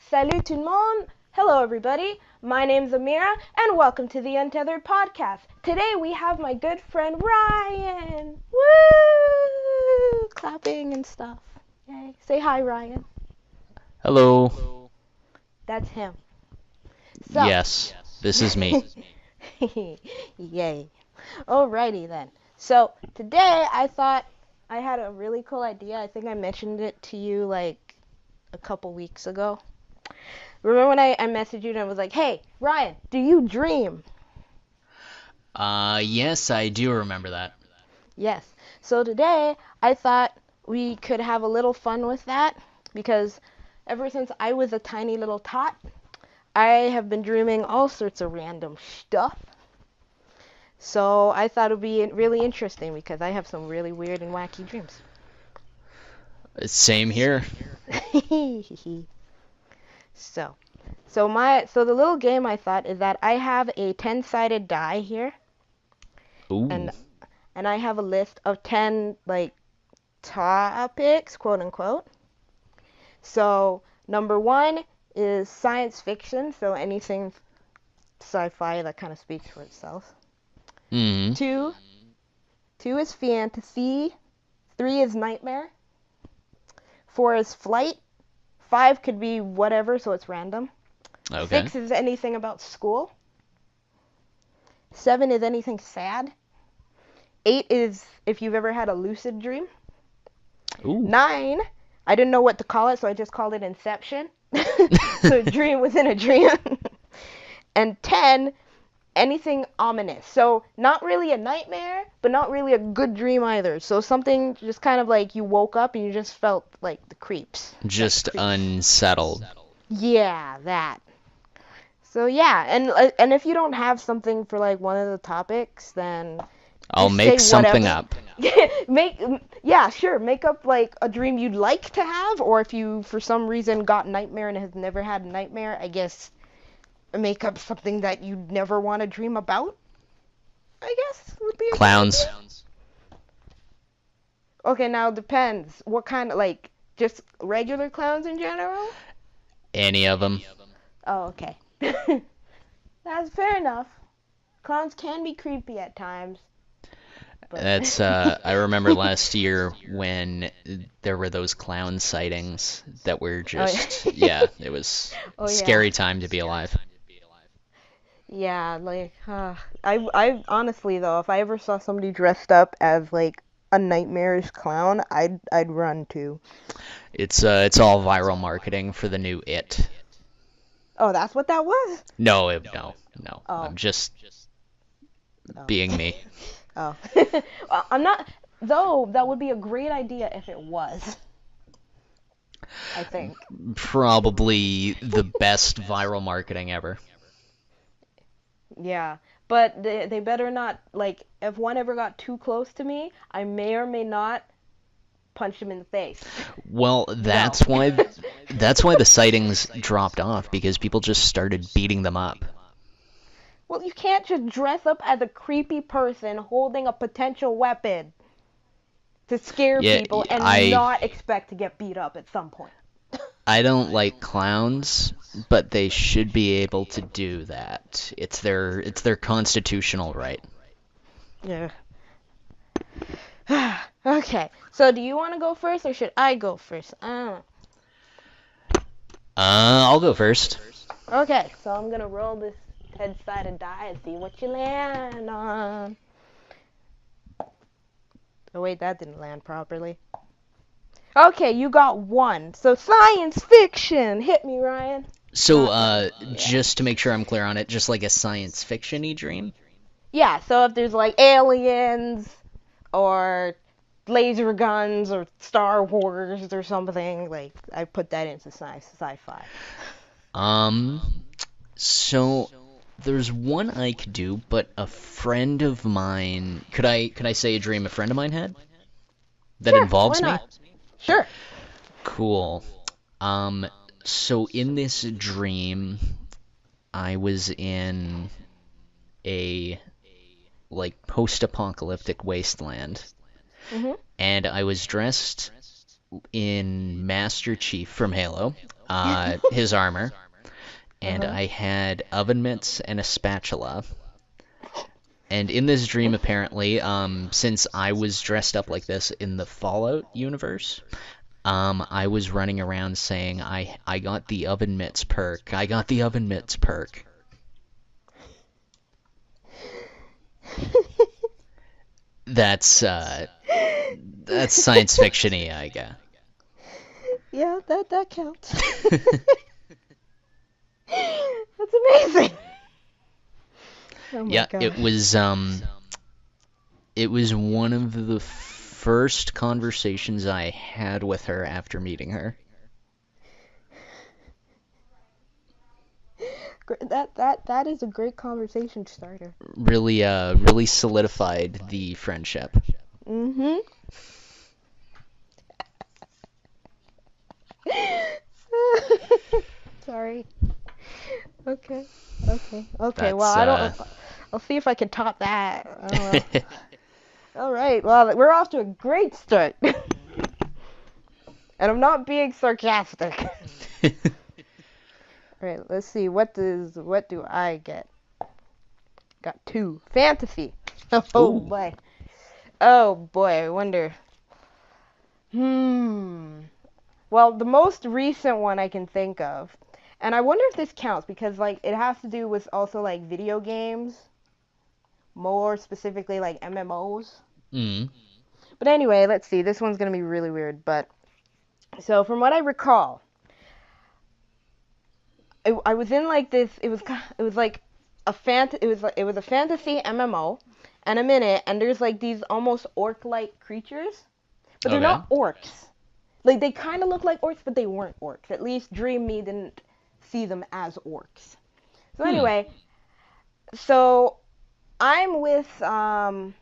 Salut tout le monde! Hello everybody, my name's Amira and welcome to the Untethered podcast. Today we have my good friend Ryan! Woo! Clapping and stuff. Yay. Say hi, Ryan. Hello. That's him. So. Yes, this is me. Yay. Alrighty then. So today I thought I had a really cool idea. I think I mentioned it to you like a couple weeks ago. Remember when I messaged you and I was like, hey, Ryan, do you dream? Yes, I do remember that. Yes. So today I thought we could have a little fun with that because ever since I was a tiny little tot, I have been dreaming all sorts of random stuff. So I thought it would be really interesting because I have some really weird and wacky dreams. Same here. So the little game I thought is that I have a 10-sided die here, Ooh. and I have a list of 10 like topics, quote unquote. So number 1 is science fiction, so anything sci-fi that kind of speaks for itself. Mm-hmm. 2 is fantasy. 3 is nightmare. 4 is flight. 5 could be whatever, so it's random. Okay. 6 is anything about school. 7 is anything sad. 8 is if you've ever had a lucid dream. Ooh. 9, I didn't know what to call it, so I just called it Inception. So dream within a dream. And 10, anything ominous. So not really a nightmare, but not really a good dream either. So something just kind of like you woke up and you just felt like the creeps. Just unsettled. Yeah, that. So yeah, and if you don't have something for like one of the topics, then I'll just make say something whatever. up. Yeah, sure. Make up like a dream you'd like to have, or if you for some reason got nightmare and has never had a nightmare, I guess make up something that you'd never want to dream about. I guess would be a good Clowns. idea. Okay, now it depends. What kind of like just regular clowns in general? Any of them. Oh, okay. That's fair enough. Clowns can be creepy at times. But That's, I remember last year when there were those clown sightings that were just, yeah, it was Oh, a yeah. scary time to be alive. Yeah, like, I honestly though, if I ever saw somebody dressed up as like a nightmarish clown, I'd run too. It's all viral marketing for the new It. Oh, that's what that was? No, no. Oh. I'm just Oh. being me. Oh. Well, I'm not, though, that would be a great idea if it was. I think. Probably the best viral marketing ever. Yeah. But they better not, like, if one ever got too close to me, I may or may not punch him in the face. Well, that's why the sightings dropped off because people just started beating them up. Well, you can't just dress up as a creepy person holding a potential weapon to scare Yeah, people and not expect to get beat up at some point. I don't like clowns, but they should be able to do that. It's their constitutional right. Yeah. Okay, so do you want to go first or should I go first? I'll go first. Okay, so I'm gonna roll this 10-sided die and see what you land on. Oh wait, that didn't land properly. Okay, you got 1. So science fiction. Hit me, Ryan. So, just to make sure I'm clear on it, just like a science fiction-y dream? Yeah, so if there's like aliens or laser guns or Star Wars or something, like I put that into sci-fi. So there's one I could do, but a friend of mine, could I say a dream a friend of mine had that Sure, involves why me? not? Sure. Cool. So in this dream, I was in a like post-apocalyptic wasteland, Mhm. and I was dressed in Master Chief from Halo, his armor, and Uh-huh. I had oven mitts and a spatula. And in this dream, apparently, since I was dressed up like this in the Fallout universe, I was running around saying, I got the oven mitts perk. I got the oven mitts perk. That's, uh, that's science fiction-y, I guess. Yeah, that counts. That's amazing. Oh my Yeah, god. it was one of the first conversations I had with her after meeting her. That is a great conversation starter. Really solidified the friendship. Mm-hmm. Sorry. Okay. Okay. Well, That's I don't. I'll see if I can top that. I don't know. All right. Well, we're off to a great start. And I'm not being sarcastic. All right. Let's see. What do I get? Got 2. Fantasy. Oh Ooh. boy. Oh boy. I wonder. Well, the most recent one I can think of, and I wonder if this counts because like it has to do with also like video games, more specifically like MMOs. Mm. But anyway, let's see. This one's gonna be really weird, but so from what I recall, I was in like this. It was like it was a fantasy MMO, and I'm in it, and there's like these almost orc-like creatures, but they're Okay. not orcs. Like they kind of look like orcs, but they weren't orcs. At least Dream Me didn't see them as orcs. So Hmm. anyway, so I'm with I'm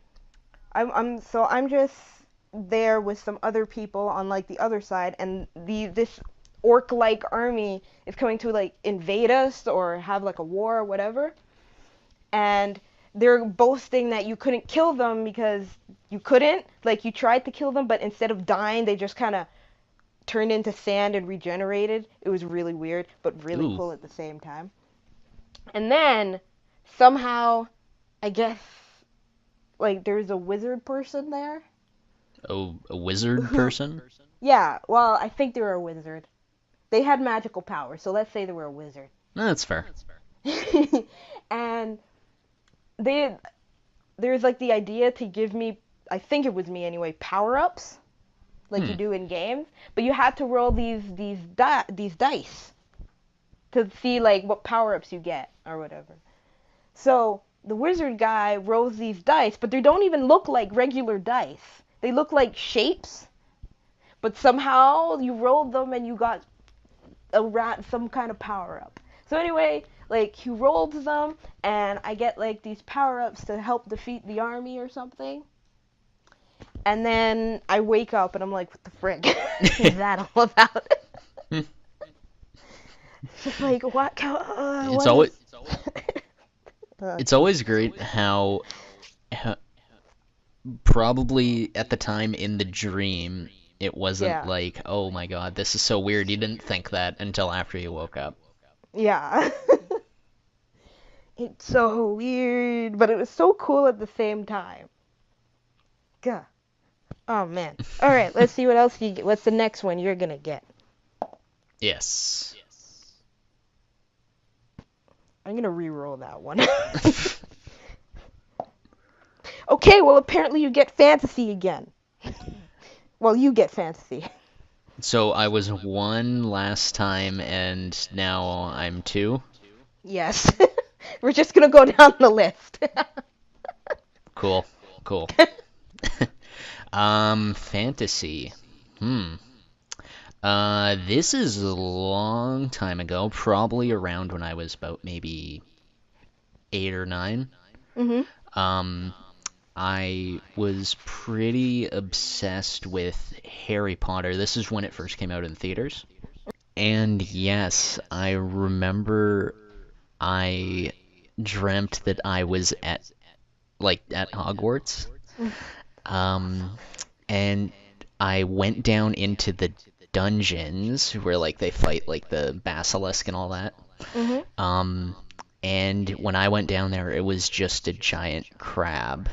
just there with some other people on like the other side, and this orc-like army is coming to like invade us or have like a war or whatever, and they're boasting that you couldn't kill them because you couldn't. Like you tried to kill them, but instead of dying, they just kind of turned into sand and regenerated. It was really weird, but really Ooh. cool at the same time. And then somehow, I guess, like there's a wizard person there. Oh, a wizard Who, person? yeah, well, I think they were a wizard. They had magical powers, so let's say they were a wizard. No, that's fair. And they there's like the idea to give me, I think it was me anyway, power ups like you Hmm. do in games, but you had to roll these dice to see like what power ups you get or whatever. So the wizard guy rolls these dice, but they don't even look like regular dice. They look like shapes, but somehow you rolled them and you got some kind of power up. So anyway, like he rolls them, and I get like these power ups to help defeat the army or something. And then I wake up and I'm like, what the frick is that all about? Just like It's what is? always uh, it's always great how probably at the time in the dream it wasn't yeah, like, oh my god, this is so weird. You didn't think that until after you woke up. yeah. It's so weird, but it was so cool at the same time. Gah. Oh man. All right, let's see what else you get. What's the next one you're gonna get? Yes. I'm gonna re-roll that one. Okay, well apparently you get fantasy again. Well, you get fantasy. So I was 1 last time and now I'm 2. Yes. We're just gonna go down the list. Cool. Cool. Fantasy. Hmm. This is a long time ago, probably around when I was about maybe 8 or 9. Mhm. Um, I was pretty obsessed with Harry Potter. This is when it first came out in theaters. And yes, I remember I dreamt that I was at Hogwarts. Um, and I went down into the dungeons where like they fight like the basilisk and all that. Mhm. Um, and when I went down there, it was just a giant crab.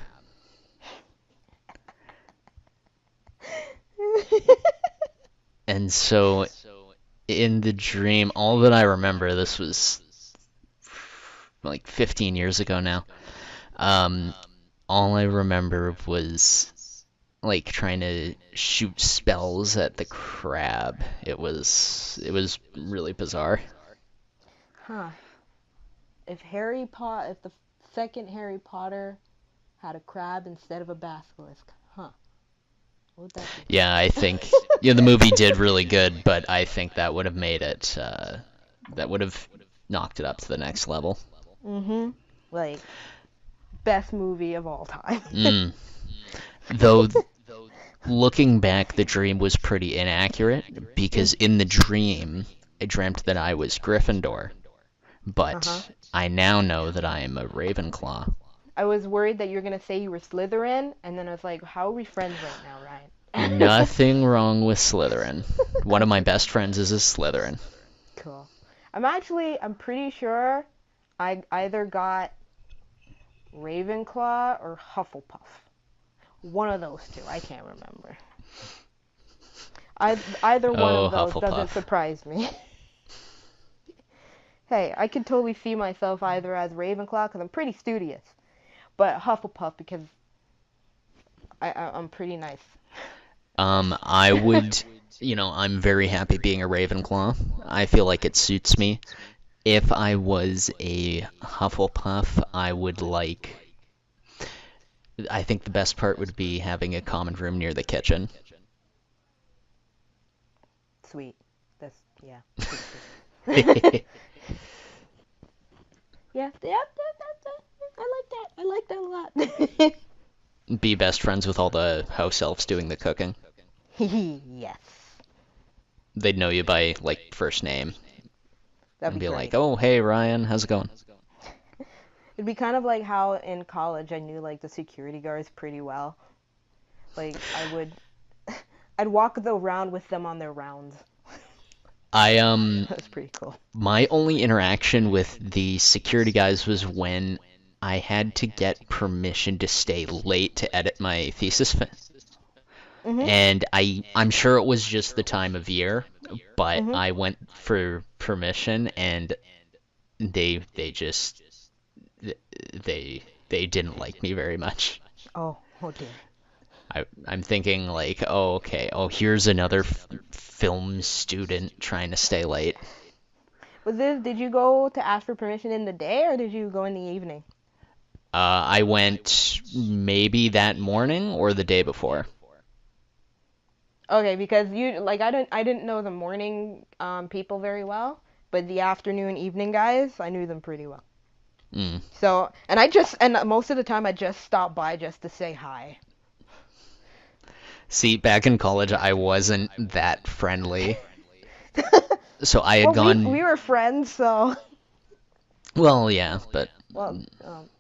And so in the dream, all that I remember, this was like 15 years ago now. Um, all I remember was like trying to shoot spells at the crab. It was really bizarre. Huh. If the second Harry Potter had a crab instead of a basilisk, huh? What would that Yeah, I think yeah the movie did really good, but I think that would have made it that would have knocked it up to the next level. be? Mhm. Like best movie of all time. Mm. Though looking back, the dream was pretty inaccurate because in the dream I dreamt that I was Gryffindor, Uh-huh. but I now know that I am a Ravenclaw. I was worried that you were gonna say you were Slytherin, and then I was like, how are we friends right now, Ryan? Nothing wrong with Slytherin. One of my best friends is a Slytherin. Cool. I'm pretty sure I either got Ravenclaw or Hufflepuff. One of those two. I can't remember. Either one Oh, of those doesn't Hufflepuff. surprise me. Hey, I could totally see myself either as Ravenclaw because I'm pretty studious, but Hufflepuff because I'm pretty nice. I would, I'm very happy being a Ravenclaw. I feel like it suits me. If I was a Hufflepuff, I think the best part would be having a common room near the kitchen. Sweet. That's yeah. Sweet. Yeah, I like that. I like that a lot. Be best friends with all the house elves doing the cooking. Yes, They'd know you by, like, first name that'd and be be like, great. oh, hey, Ryan, how's it going? It'd be kind of like how in college I knew like the security guards pretty well. Like I'd walk around with them on their rounds. I, That's pretty cool. my only interaction with the security guys was when I had to get permission to stay late to edit my thesis. Mhm. And I'm sure it was just the time of year, but Mhm. I went for permission and they just they didn't like me very much. Oh, oh dear. I'm thinking like, oh okay, oh here's another film student trying to stay late. Did you go to ask for permission in the day or did you go in the evening? I went maybe that morning or the day before. Okay, because you like I didn't know the morning people very well, but the afternoon evening guys, I knew them pretty well. Mm. So, and most of the time I just stopped by just to say hi. See, back in college, I wasn't that friendly. So I had Well, we gone, were friends, so well, yeah, but well,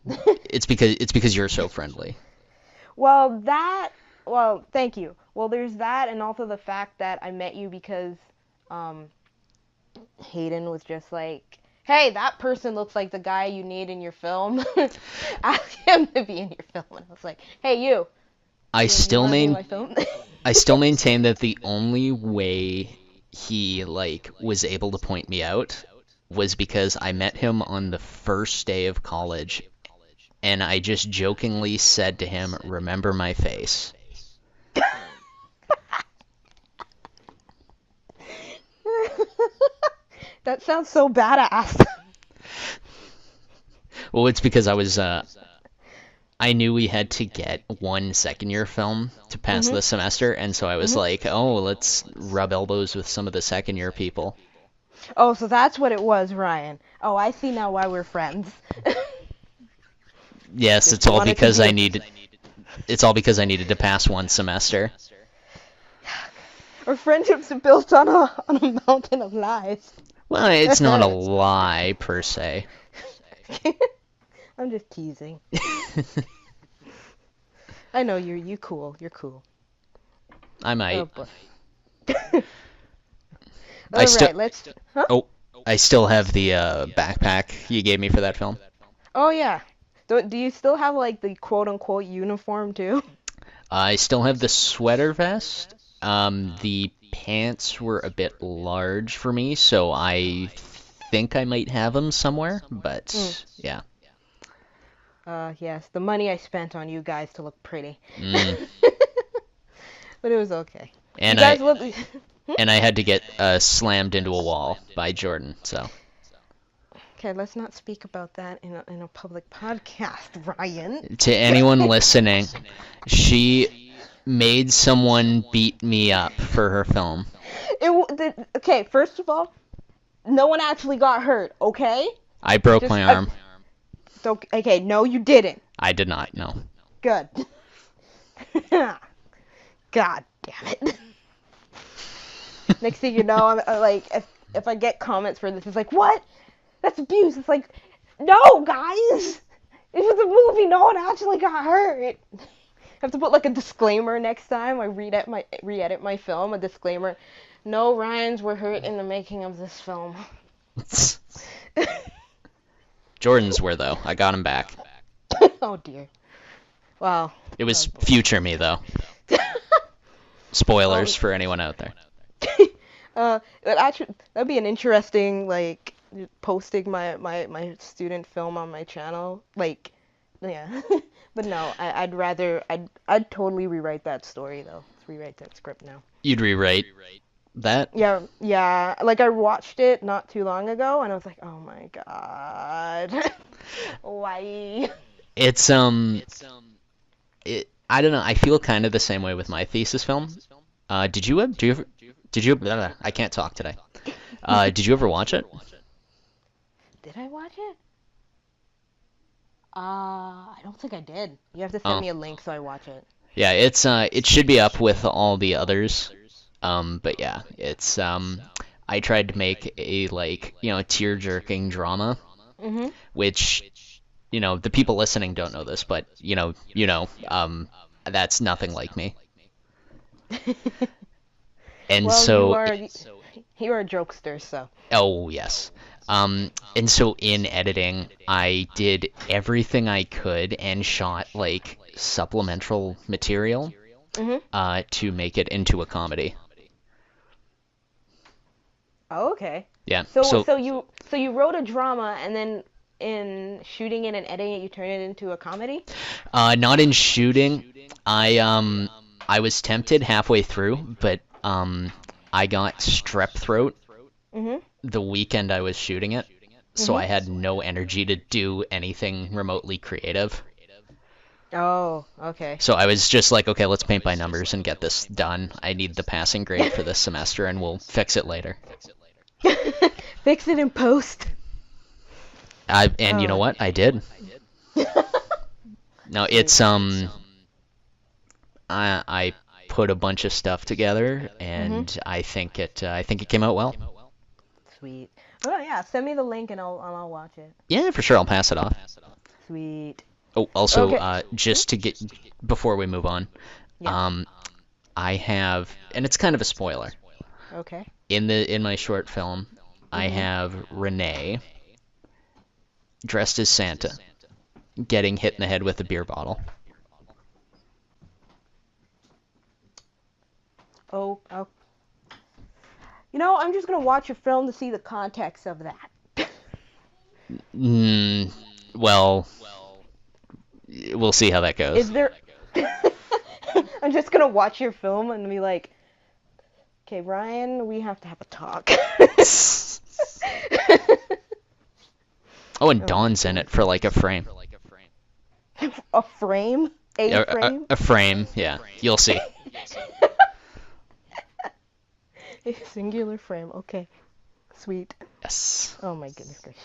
it's because you're so friendly. well that well, thank you. Well, there's that, and also the fact that I met you because um, Hayden was just like, "Hey, that person looks like the guy you need in your film. Ask him to be in your film." And I was like, "Hey, you, I you still want to be in main my film?" I still maintain that the only way he like was able to point me out was because I met him on the first day of college and I just jokingly said to him, "Remember my face." That sounds so badass. Well, it's because I knew we had to get one second year film to pass Mhm. the semester, and so I was Mhm. like, "Oh, let's rub elbows with some of the second year people." Oh, so that's what it was, Ryan. Oh, I see now why we're friends. Yes, Just wanted to be a it's all because I needed to pass one semester. Our friendships are built on a mountain of lies. Well, it's not a lie per se. I'm just teasing. I know you cool. You're cool. I Oh might. boy. I All still right, let's. Huh? oh I still have the backpack you gave me for that film. Oh yeah. Do you still have like the quote unquote uniform too? I still have the sweater vest. The pants were a bit large for me, so I think I might have them somewhere. Mm. But yeah. Yes, the money I spent on you guys to look pretty. Mm. But it was okay. You And guys I look. and I had to get slammed into a wall by Jordan. So Okay, let's not speak about that in a public podcast, Ryan. to anyone listening, she made someone beat me up for her film. Okay, first of all, no one actually got hurt. Okay. I broke Just my arm. Okay, no, you didn't. I did not. No. Good. God damn it. Next thing you know, I'm like, if I get comments for this, it's like, what? That's abuse. It's like, no, guys. It was a movie. No one actually got hurt. I have to put like a disclaimer next time I re-edit my film. A disclaimer: no Ryans were hurt in the making of this film. Jordan's were though. I got him back. Oh dear. Wow. It was future me though. Spoilers for anyone out there. That'd be an interesting like posting my student film on my channel. Like, yeah. But no, I'd totally rewrite that story though. Let's rewrite that script now. You'd rewrite that? Yeah. Like I watched it not too long ago, and I was like, oh my god, why? It's I don't know. I feel kind of the same way with my thesis film. Did you blah, blah, I can't talk today. Did you ever watch it? Did I watch it? I don't think I did. You have to send me a link so I watch it. Yeah, it should be up with all the others. But yeah, it's I tried to make a like, tear-jerking drama, which, the people listening don't know this, but that's nothing like me. And well, so you are a jokester, so. oh yes. And so in editing, I did everything I could and shot like supplemental material to make it into a comedy. Oh, okay. Yeah. So you wrote a drama and then in shooting it and editing it you turn it into a comedy? Not in shooting. I was tempted halfway through, but I got strep throat the weekend I was shooting it, so I had no energy to do anything remotely creative. Oh, okay. So I was just like, okay, let's paint by numbers and get this done. I need the passing grade for this semester, and we'll fix it later. Fix it in post. You know what? I did. No, it's I put a bunch of stuff together, and I think it came out well. Sweet. Oh yeah, send me the link and I'll watch it. Yeah, for sure. I'll pass it off. Sweet. Oh, also, Okay. just to get before we move on, Yeah. I have, and it's kind of a spoiler. Okay. In my short film, I have Renee dressed as Santa, getting hit in the head with a beer bottle. Oh. I'm just gonna watch your film to see the context of that. Well, we'll see how that goes. Is there? I'm just gonna watch your film and be like, okay, Ryan, we have to have a talk. Oh, and Dawn's in it for like a frame. A frame? A frame? A frame, yeah. You'll see. A singular frame. Okay. Sweet. Yes. Oh my goodness gracious.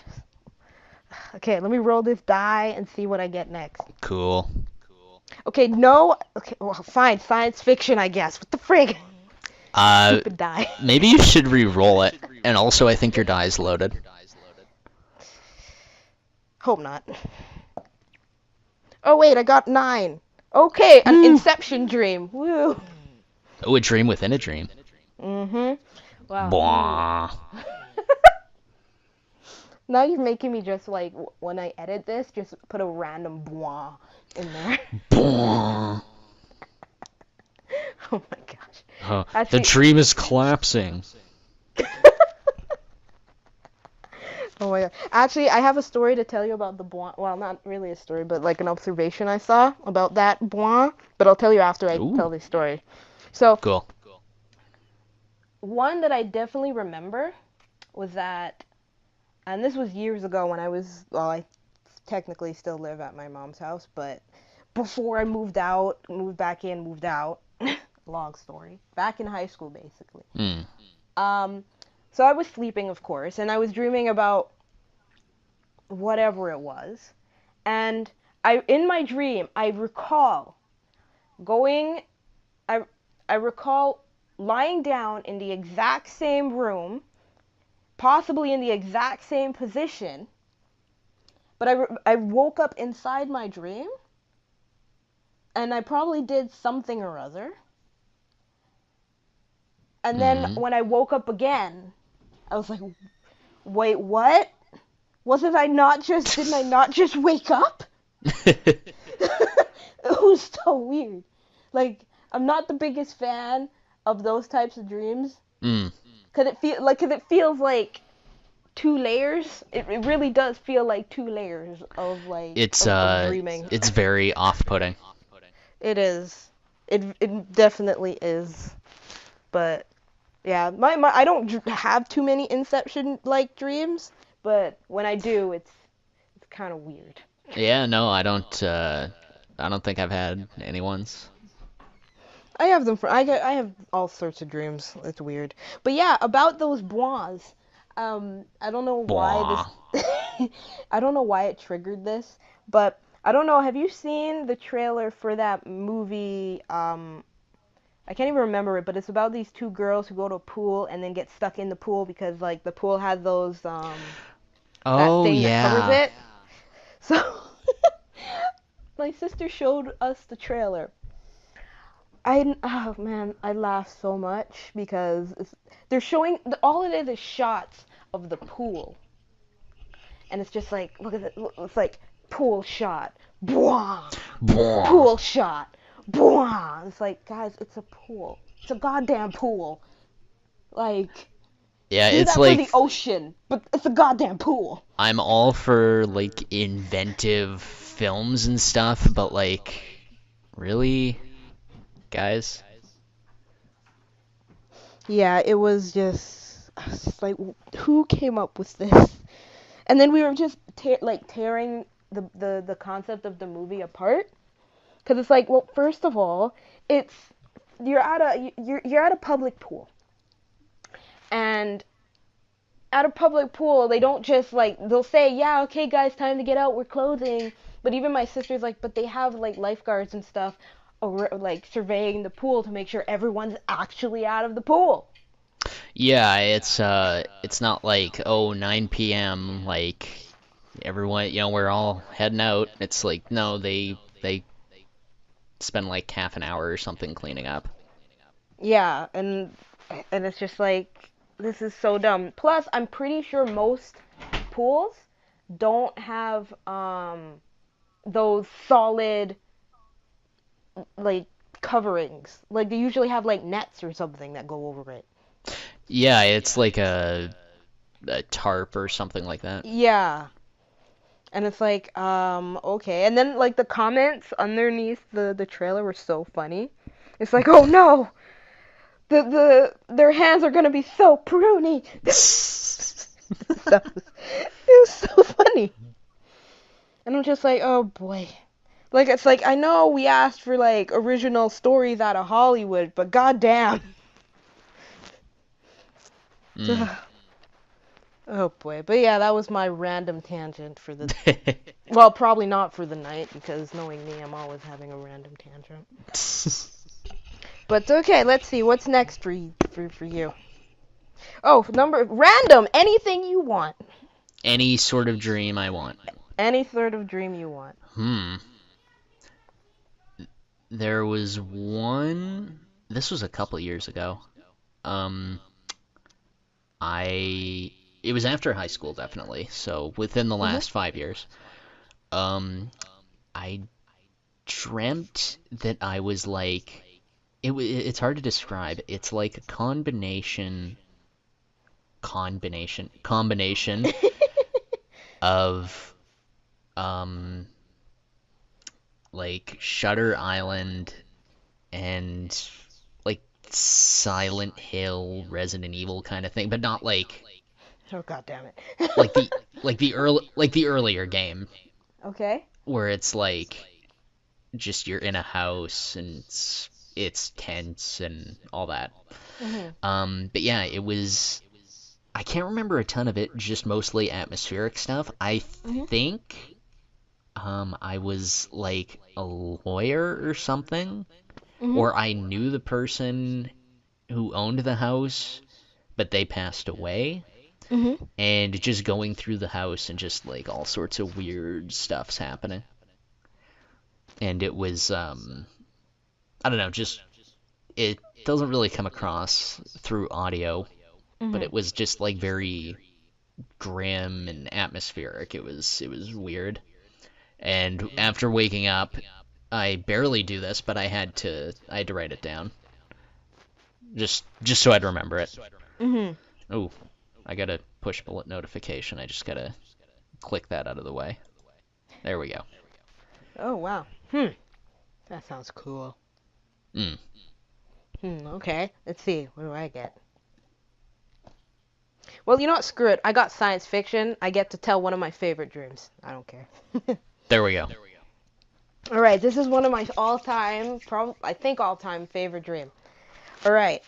Okay, let me roll this die and see what I get next. Cool. Okay, no. Okay, well, fine. Science fiction, I guess. What the frig? Stupid die. Maybe you should re-roll it. And also, I think your die is loaded. Hope not. Oh wait, I got 9. Okay, an Inception dream. Woo. Oh, a dream within a dream. Wow. Bwah. Now you're making me just like when I edit this, just put a random blah in there. Bwah. Oh my gosh. The Actually, dream is collapsing. oh my god. Actually, I have a story to tell you about the blah. Well, not really a story, but like an observation I saw about that blah. But I'll tell you after I Ooh, tell this story. So, cool. one that I definitely remember was that, and this was years ago when I was, well, I technically still live at my mom's house, but before I moved out, moved back in, moved out. Long story. Back in high school, basically. Mm. Um, so I was sleeping, of course, and I was dreaming about whatever it was. And in my dream, I recall going, I, I recall lying down in the exact same room, possibly in the exact same position, but I woke up inside my dream, and I probably did something or other. And then Mm. when I woke up again, I was like, wait, what? Didn't I not just wake up? It was so weird. Like, I'm not the biggest fan of those types of dreams. Mm. Cause it feels like two layers. It really does feel like two layers of of dreaming. It's very off-putting. It is. It definitely is. But yeah, my I don't have too many Inception like dreams, but when I do, it's kind of weird. Yeah, no, I don't think I've had any ones. I have them for I have all sorts of dreams. It's weird. But yeah, about those bois. I don't know why this Bwah. I don't know why it triggered this, but I don't know, have you seen the trailer for that movie I can't even remember it, but it's about these two girls who go to a pool and then get stuck in the pool because like the pool has those that Oh thing that covers yeah. it. So my sister showed us the trailer. Oh man, I laughed so much because they're showing all it is shots of the pool, and it's just like look at it, it's like pool shot, bwah, Bwah. pool shot, bwah. It's like guys, it's a pool, it's a goddamn pool. Like Yeah, do it's that for the like ocean, but it's a goddamn pool. I'm all for like inventive films and stuff, but like really, guys? Yeah, it was just, I was just like, who came up with this? And then we were just tearing the concept of the movie apart because it's like, well, first of all, it's you're at a public pool, and at a public pool they don't just like they'll say, yeah, okay guys, time to get out, we're closing. But even my sister's like, but they have like lifeguards and stuff or like surveying the pool to make sure everyone's actually out of the pool. Yeah, it's not like, oh, 9 p.m. like everyone, we're all heading out. It's like no, they spend like half an hour or something cleaning up. Yeah, and it's just like this is so dumb. Plus, I'm pretty sure most pools don't have those solid like coverings. Like they usually have like nets or something that go over it. Yeah, it's like a tarp or something like that. Yeah. And it's like, okay. And then like the comments underneath the trailer were so funny. It's like, oh no, their hands are gonna be so pruny. It was so funny. And I'm just like, oh boy. Like it's like I know we asked for like original stories out of Hollywood, but goddamn. Mm. Oh boy. But yeah, that was my random tangent for the well, probably not for the night because knowing me, I'm always having a random tangent. But okay, let's see what's next for you. Oh, number random, anything you want. Any sort of dream I want. Any sort of dream you want. Hmm. There was one. This was a couple years ago. Um, it was after high school, definitely. So within the Mhm. last 5 years. Um, I dreamt that I was like it's hard to describe. It's like a combination of um like Shutter Island and like Silent Hill, Resident Evil kind of thing, but not Oh god damn it. like the the earlier game Okay. where it's like just you're in a house and it's tense and all that. Mhm. But yeah, it was. I can't remember a ton of it, just mostly atmospheric stuff. I Mhm. think I was like a lawyer or something, Mhm. or I knew the person who owned the house, but they passed away. Mhm. And just going through the house and just like all sorts of weird stuff's happening. And it was I don't know, just it doesn't really come across through audio, but Mhm. it was just like very grim and atmospheric. It was weird. And after waking up, I barely do this, but I had to write it down just so I'd remember it. Mhm. Oh, I got a push bullet notification. I just gotta click that out of the way. There we go. Oh wow. That sounds cool. Mm. Okay. Let's see. What do I get? Well, you know what? Screw it. I got science fiction. I get to tell one of my favorite dreams. I don't care. There we go. All right. This is one of my all-time, I think all-time favorite dream. All right.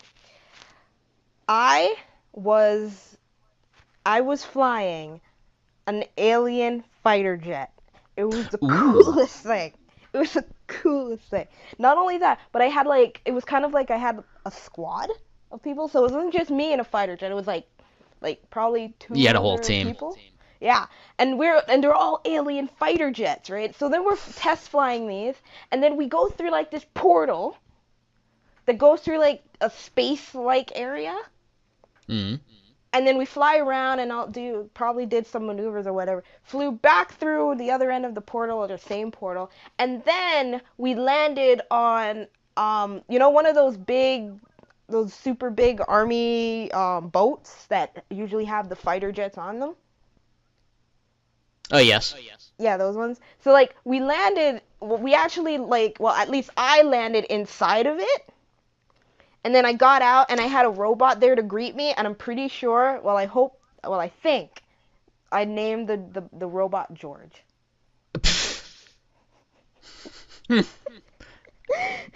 I was I was flying an alien fighter jet. It was the Ooh. coolest thing. It was the coolest thing. Not only that, but I had like it was kind of like I had a squad of people, so it wasn't just me in a fighter jet. It was like probably You two had a whole other team. people. Yeah, and they're all alien fighter jets, right? So then we're test flying these, and then we go through like this portal that goes through like a space like area, Mm. and then we fly around and I'll do probably did some maneuvers or whatever. Flew back through the other end of the portal or the same portal, and then we landed on one of those super big army boats that usually have the fighter jets on them. Oh yes. Yeah, those ones. So like we landed, we actually at least I landed inside of it. And then I got out and I had a robot there to greet me, and I'm pretty sure, I think I named the robot George.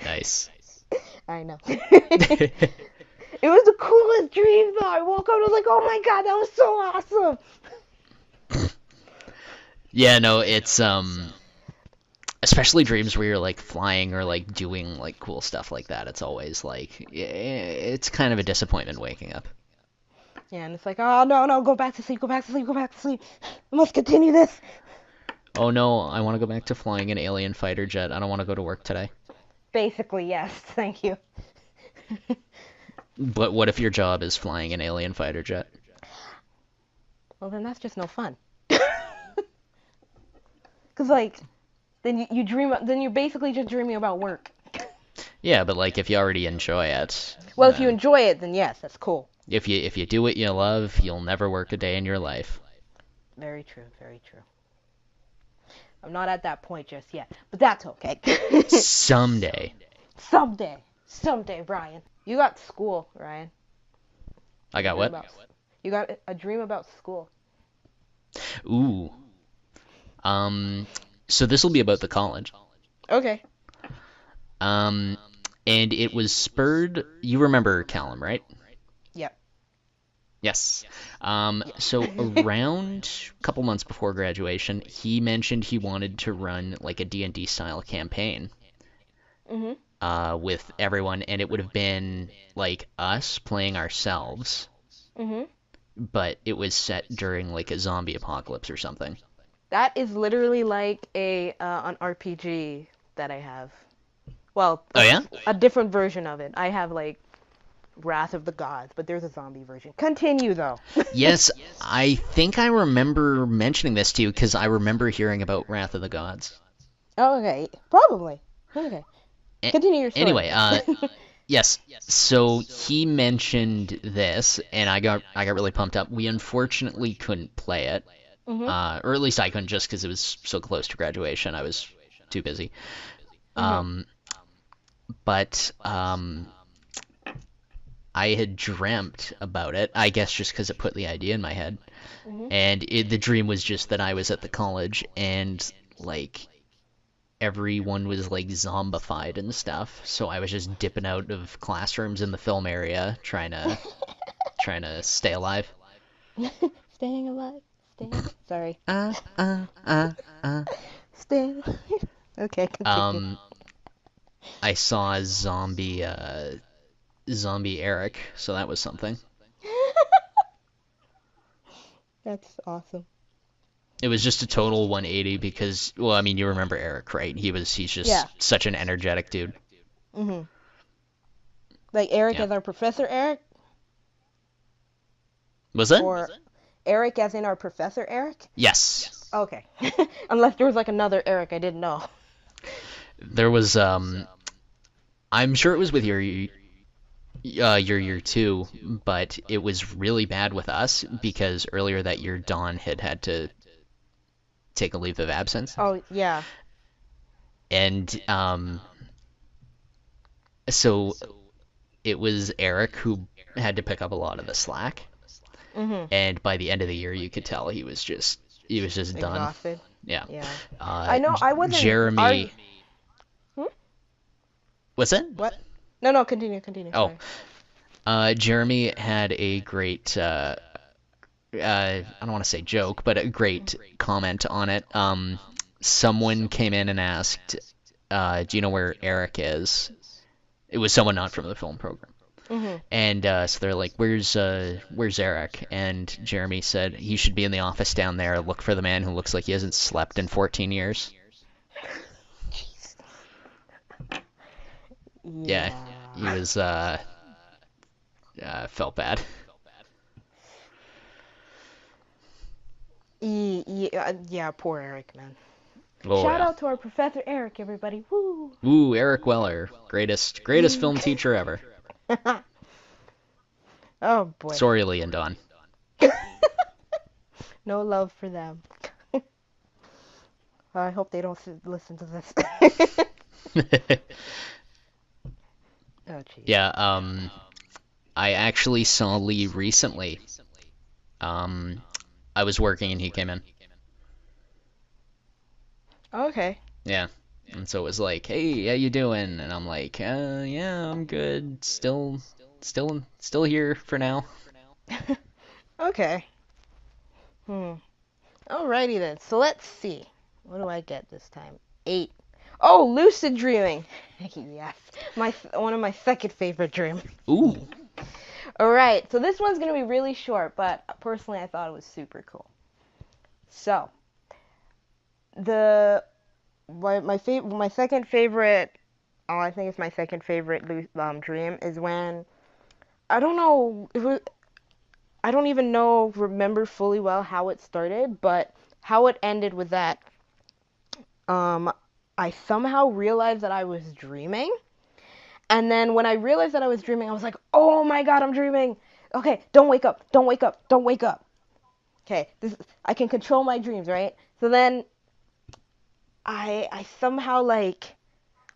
Nice. I know. It was the coolest dream though. I woke up and I was like, oh my god, that was so awesome. Yeah, no, it's especially dreams where you're like flying or like doing like cool stuff like that. It's always like it's kind of a disappointment waking up. Yeah, and it's like, oh no, no, go back to sleep, go back to sleep, go back to sleep. I must continue this. Oh no, I want to go back to flying an alien fighter jet. I don't want to go to work today. Basically, yes, thank you. But what if your job is flying an alien fighter jet? Well, then that's just no fun. Cause like, then you're basically just dreaming about work. Yeah, but like if you already enjoy it, Well, if you enjoy it, then yes, that's cool. if you do what you love, you'll never work a day in your life. Very true, very true. I'm not at that point just yet, but that's okay. Someday. Someday, someday, Brian. You got school, Ryan. I got Dream what? about You got a dream about school. Ooh. Um, so this will be about the college. Okay. Um, and it was spurred. You remember Callum, right? Yep. Yes. So Yeah. around a couple months before graduation, he mentioned he wanted to run like a D&D style campaign Mhm. with everyone, and it would have been like us playing ourselves, Mhm. but it was set during like a zombie apocalypse or something. That is literally like an RPG that I have. Well, Oh yeah? a different version of it. I have like Wrath of the Gods, but there's a zombie version. Continue though. Yes, I think I remember mentioning this to you because I remember hearing about Wrath of the Gods. Okay, probably. Okay, A- continue your story. anyway, yes. So he mentioned this, and I got really pumped up. We unfortunately couldn't play it, Mhm. or at least I couldn't just because it was so close to graduation. I was too busy. Mhm. Um, but I had dreamt about it. I guess just because it put the idea in my head, Mhm. and the dream was just that I was at the college and like everyone was like zombified and stuff. So I was just dipping out of classrooms in the film area trying to stay alive. Staying alive. Staying. Sorry. Uh, uh, uh, uh. Staying alive. Okay, continue. Um, I saw a zombie Eric, so that was something. That's awesome. It was just a total 180 because, well, I mean, you remember Eric, right? He's Yeah. just such an energetic dude. Mhm. Like Eric Yeah. as our Professor Eric, Was it? or Eric as in our Professor Eric? Yes. Okay. Unless there was like another Eric I didn't know. There was I'm sure it was with your year two, but it was really bad with us because earlier that year Dawn had to take a leave of absence, Oh yeah. and so it was Eric who had to pick up a lot of the slack, Mhm. and by the end of the year you could tell he was just done. Exhausted. Yeah. Yeah. I Uh, know. I wasn't. Our. Jeremy, Hmm? what's it? What? No, no. Continue. Continue. Oh, Sorry. Jeremy had a great I don't want to say joke, but a great comment on it. Someone came in and asked, "Do you know where Eric is?" It was someone not from the film program, Mhm. and so they're like, "Where's Eric?" And Jeremy said, "He should be in the office down there. Look for the man who looks like he hasn't slept in 14 years." Jeez. Yeah, he Yeah. was felt bad. Yeah. Poor Eric, man. Oh Shout yeah. out to our Professor Eric, everybody. Woo. Ooh, Eric Weller, greatest film teacher ever. Oh boy. Sorry, Lee and Don. No love for them. I hope they don't listen to this. Oh jeez. Yeah, I actually saw Lee recently. Um, I was working and he came in. Okay. Yeah. And so it was like, "Hey, how you doing?" And I'm like, yeah, I'm good. Still here for now." Okay. Alrighty then. So let's see. What do I get this time? 8. Oh, lucid dreaming. Yes. One of my second favorite dreams. Ooh. All right. So this one's going to be really short, but personally I thought it was super cool. So, the my second favorite, oh, I think it's my second favorite dream is when I don't know I don't even remember fully well how it started, but how it ended with that um I somehow realized that I was dreaming. And then when I realized that I was dreaming, I was like, "Oh my God, I'm dreaming." Okay, don't wake up. Don't wake up. Don't wake up. Okay, I can control my dreams, right? So then I somehow like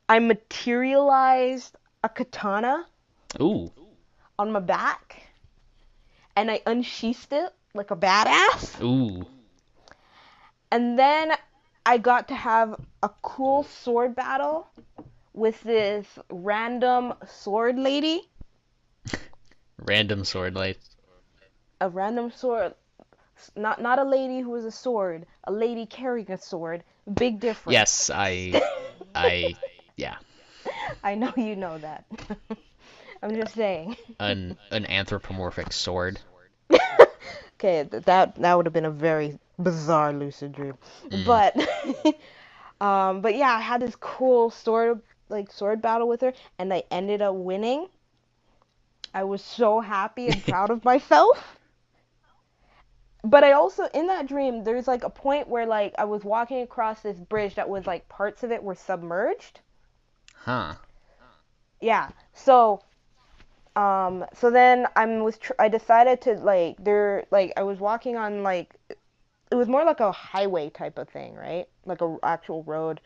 I materialized a katana Ooh. on my back and I unsheathed it like a badass. Ooh. And then I got to have a cool sword battle with this random sword lady. Random sword light. A random sword, not a lady who was a sword, a lady carrying a sword. Big difference. Yes, I yeah. I know you know that. I'm just saying. An anthropomorphic sword. Okay, that would have been a very bizarre lucid dream. Mm. But but yeah, I had this cool sword battle with her and I ended up winning. I was so happy and proud of myself. But I also, in that dream, there's like a point where like I was walking across this bridge that was like parts of it were submerged. Huh. Yeah. So then I decided to like I was walking on like it was more like a highway type of thing, right? Like a actual road.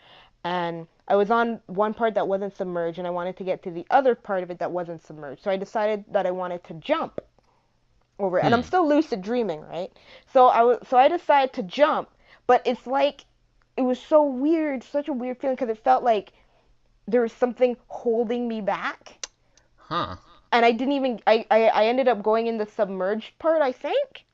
And I was on one part that wasn't submerged and I wanted to get to the other part of it that wasn't submerged. So I decided that I wanted to jump over it. And I'm Hmm. still lucid dreaming, right? So I decided to jump, but it's like it was so weird, such a weird feeling because it felt like there was something holding me back. Huh. And I didn't even I ended up going in the submerged part, I think.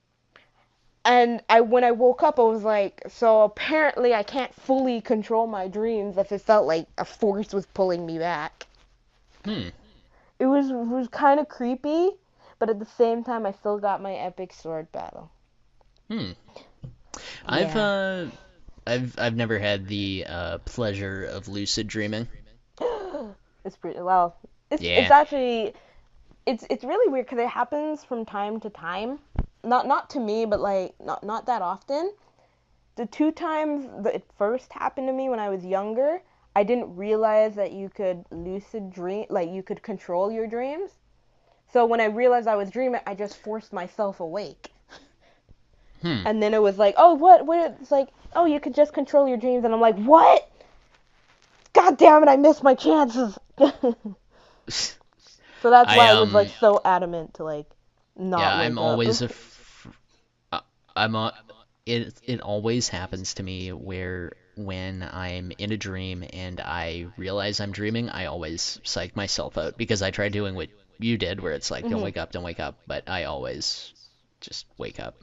And I when I woke up I was like, so apparently I can't fully control my dreams if it felt like a force was pulling me back. Hmm. It was kind of creepy, but at the same time I still got my epic sword battle. Hmm. I've Yeah. uh I've never had the pleasure of lucid dreaming. It's pretty well. It's Yeah. actually it's really weird because it happens from time to time. Not to me, but like not that often. The two times that it first happened to me when I was younger, I didn't realize that you could lucid dream, like you could control your dreams. So when I realized I was dreaming, I just forced myself awake. Hmm. And then it was like, oh, what? It's like, oh, you could just control your dreams. And I'm like, what? God damn it, I missed my chances. So that's I why I was like so adamant to like yeah, not I'm wake up. always uh, I'm a it always happens to me where when I'm in a dream and I realize I'm dreaming, I always psych myself out because I try doing what you did where it's like Hmm. don't wake up, but I always just wake up.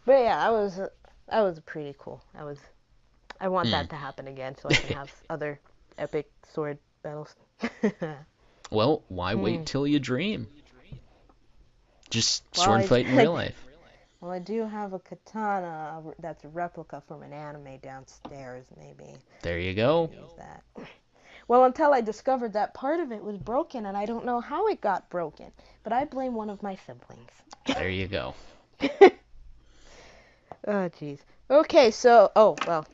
But yeah, I was pretty cool. I want Hmm. that to happen again so I can have other epic sword battles. Well, why Hmm. wait till you dream? Just Well, sword fight in real life. well, I do have a katana that's a replica from an anime downstairs. Maybe There you I go. can use that. Well, until I discovered that part of it was broken, and I don't know how it got broken. But I blame one of my siblings. There you go. Oh, jeez. Okay, so well,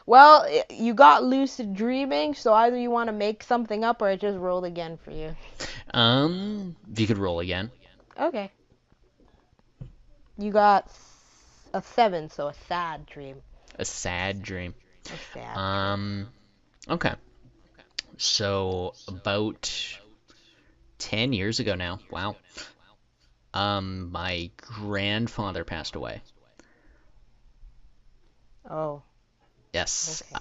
well, you got lucid dreaming, so either you want to make something up or I just rolled again for you. If you could roll again. Okay. You got a 7, so a sad dream. A sad dream. A sad dream. Um, okay. So about 10 years ago now. Wow. My grandfather passed away. Oh, Yes. okay.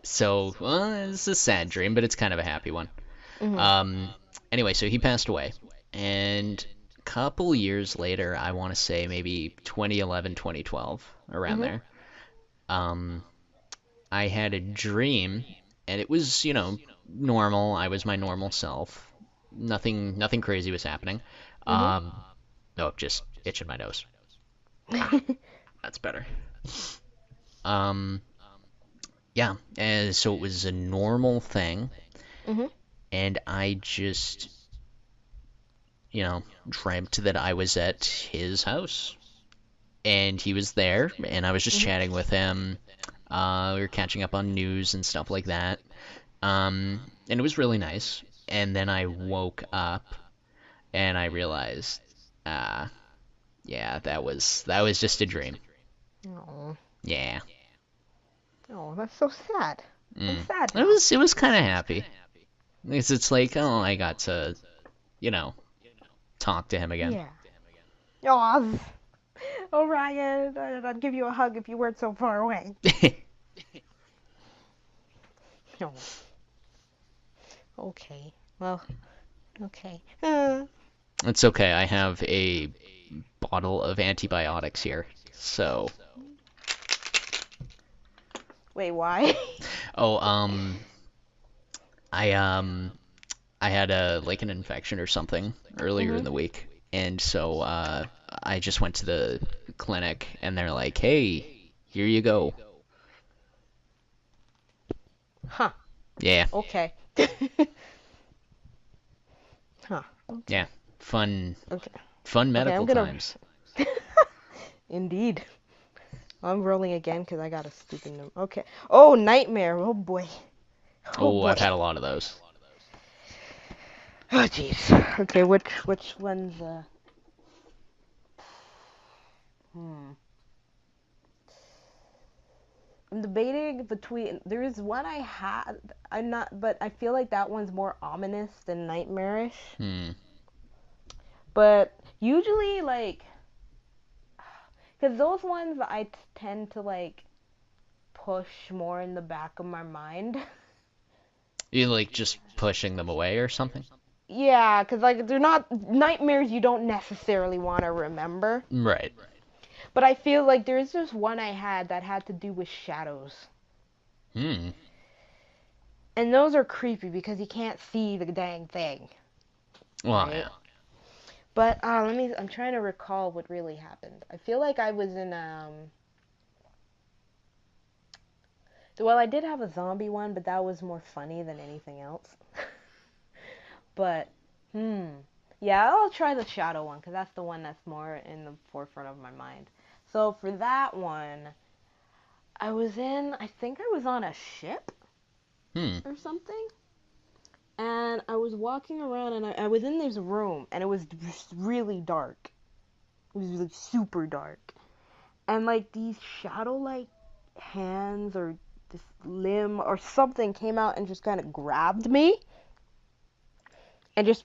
So it's a sad dream, but it's kind of a happy one. Mhm. Um, anyway, so he passed away, and a couple years later, I want to say maybe 2011, 2012, around Mhm. there. Um, I had a dream, and it was, normal. I was my normal self. Nothing crazy was happening. Mhm. No, just itching my nose. Ah, that's better. Um, yeah, and so it was a normal thing, Mhm. and I just, dreamt that I was at his house, and he was there, and I was just Mhm. chatting with him. We were catching up on news and stuff like that. And it was really nice. And then I woke up and I realized, uh, yeah, that was just a dream. Oh. Yeah. Oh, that's so sad. I'm Mm. sad It now. was it was kind of happy. It's like, oh, I got to, you know, talk to him again. Yeah. Oh, oh, Ryan, I'd give you a hug if you weren't so far away. Oh, okay. Well, okay. It's okay. I have a bottle of antibiotics here. So, Wait, why? oh, I had a like an infection or something earlier in Mhm. the week, and so I just went to the clinic, and they're like, "Hey, here you go." Huh. Yeah, Okay. Huh. yeah. Okay. Fun, Okay. fun Okay, I'm medical gonna. times. Indeed. I'm rolling again because I got a stupid number. Okay. Oh, nightmare. Oh boy. Oh Oh, boy. I've had a lot of those. Oh jeez. Okay, which one's hmm. I'm debating between there's one I had I'm not but I feel like that one's more ominous than nightmarish. Hmm. But usually like cuz those ones tend to like push more in the back of my mind. You like just pushing them away or something? Yeah, cuz like they're not nightmares you don't necessarily want to remember. Right. But I feel like there's just one I had that had to do with shadows. Hmm. And those are creepy because you can't see the dang thing, Well, right? yeah. But I'm trying to recall what really happened. I feel like I was in well, I did have a zombie one, but that was more funny than anything else. But hmm. Yeah, I'll try the shadow one cuz that's the one that's more in the forefront of my mind. So for that one, I think I was on a ship Hmm. or something. And I was walking around and I was in this room and it was just really dark. It was like super dark. And like these shadow like hands or this limb or something came out and just kind of grabbed me and just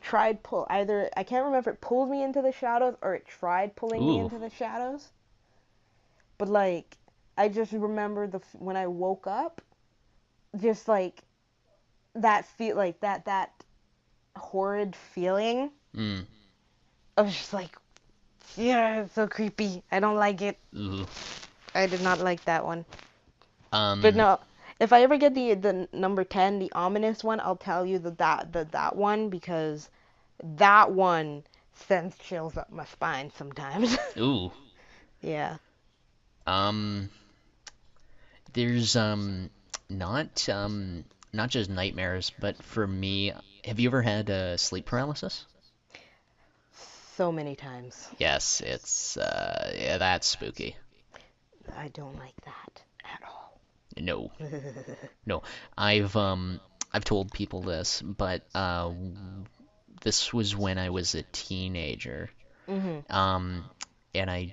tried pull either I can't remember if it pulled me into the shadows or it tried pulling me Ooh. into the shadows. But like I just remember when I woke up, just like that feel like that horrid feeling. Hmm. I was just like, yeah, it's so creepy. I don't like it. Ooh. I did not like that one. But Um. no, if I ever get the number 10, the ominous one, I'll tell you that one because that one sends chills up my spine sometimes. Ooh. Yeah. Um. There's not just nightmares, but for me, have you ever had sleep paralysis? So many times. Yes, it's yeah, that's spooky. I don't like that at all. No, no. I've told people this, but this was when I was a teenager. Mhm. Um, and I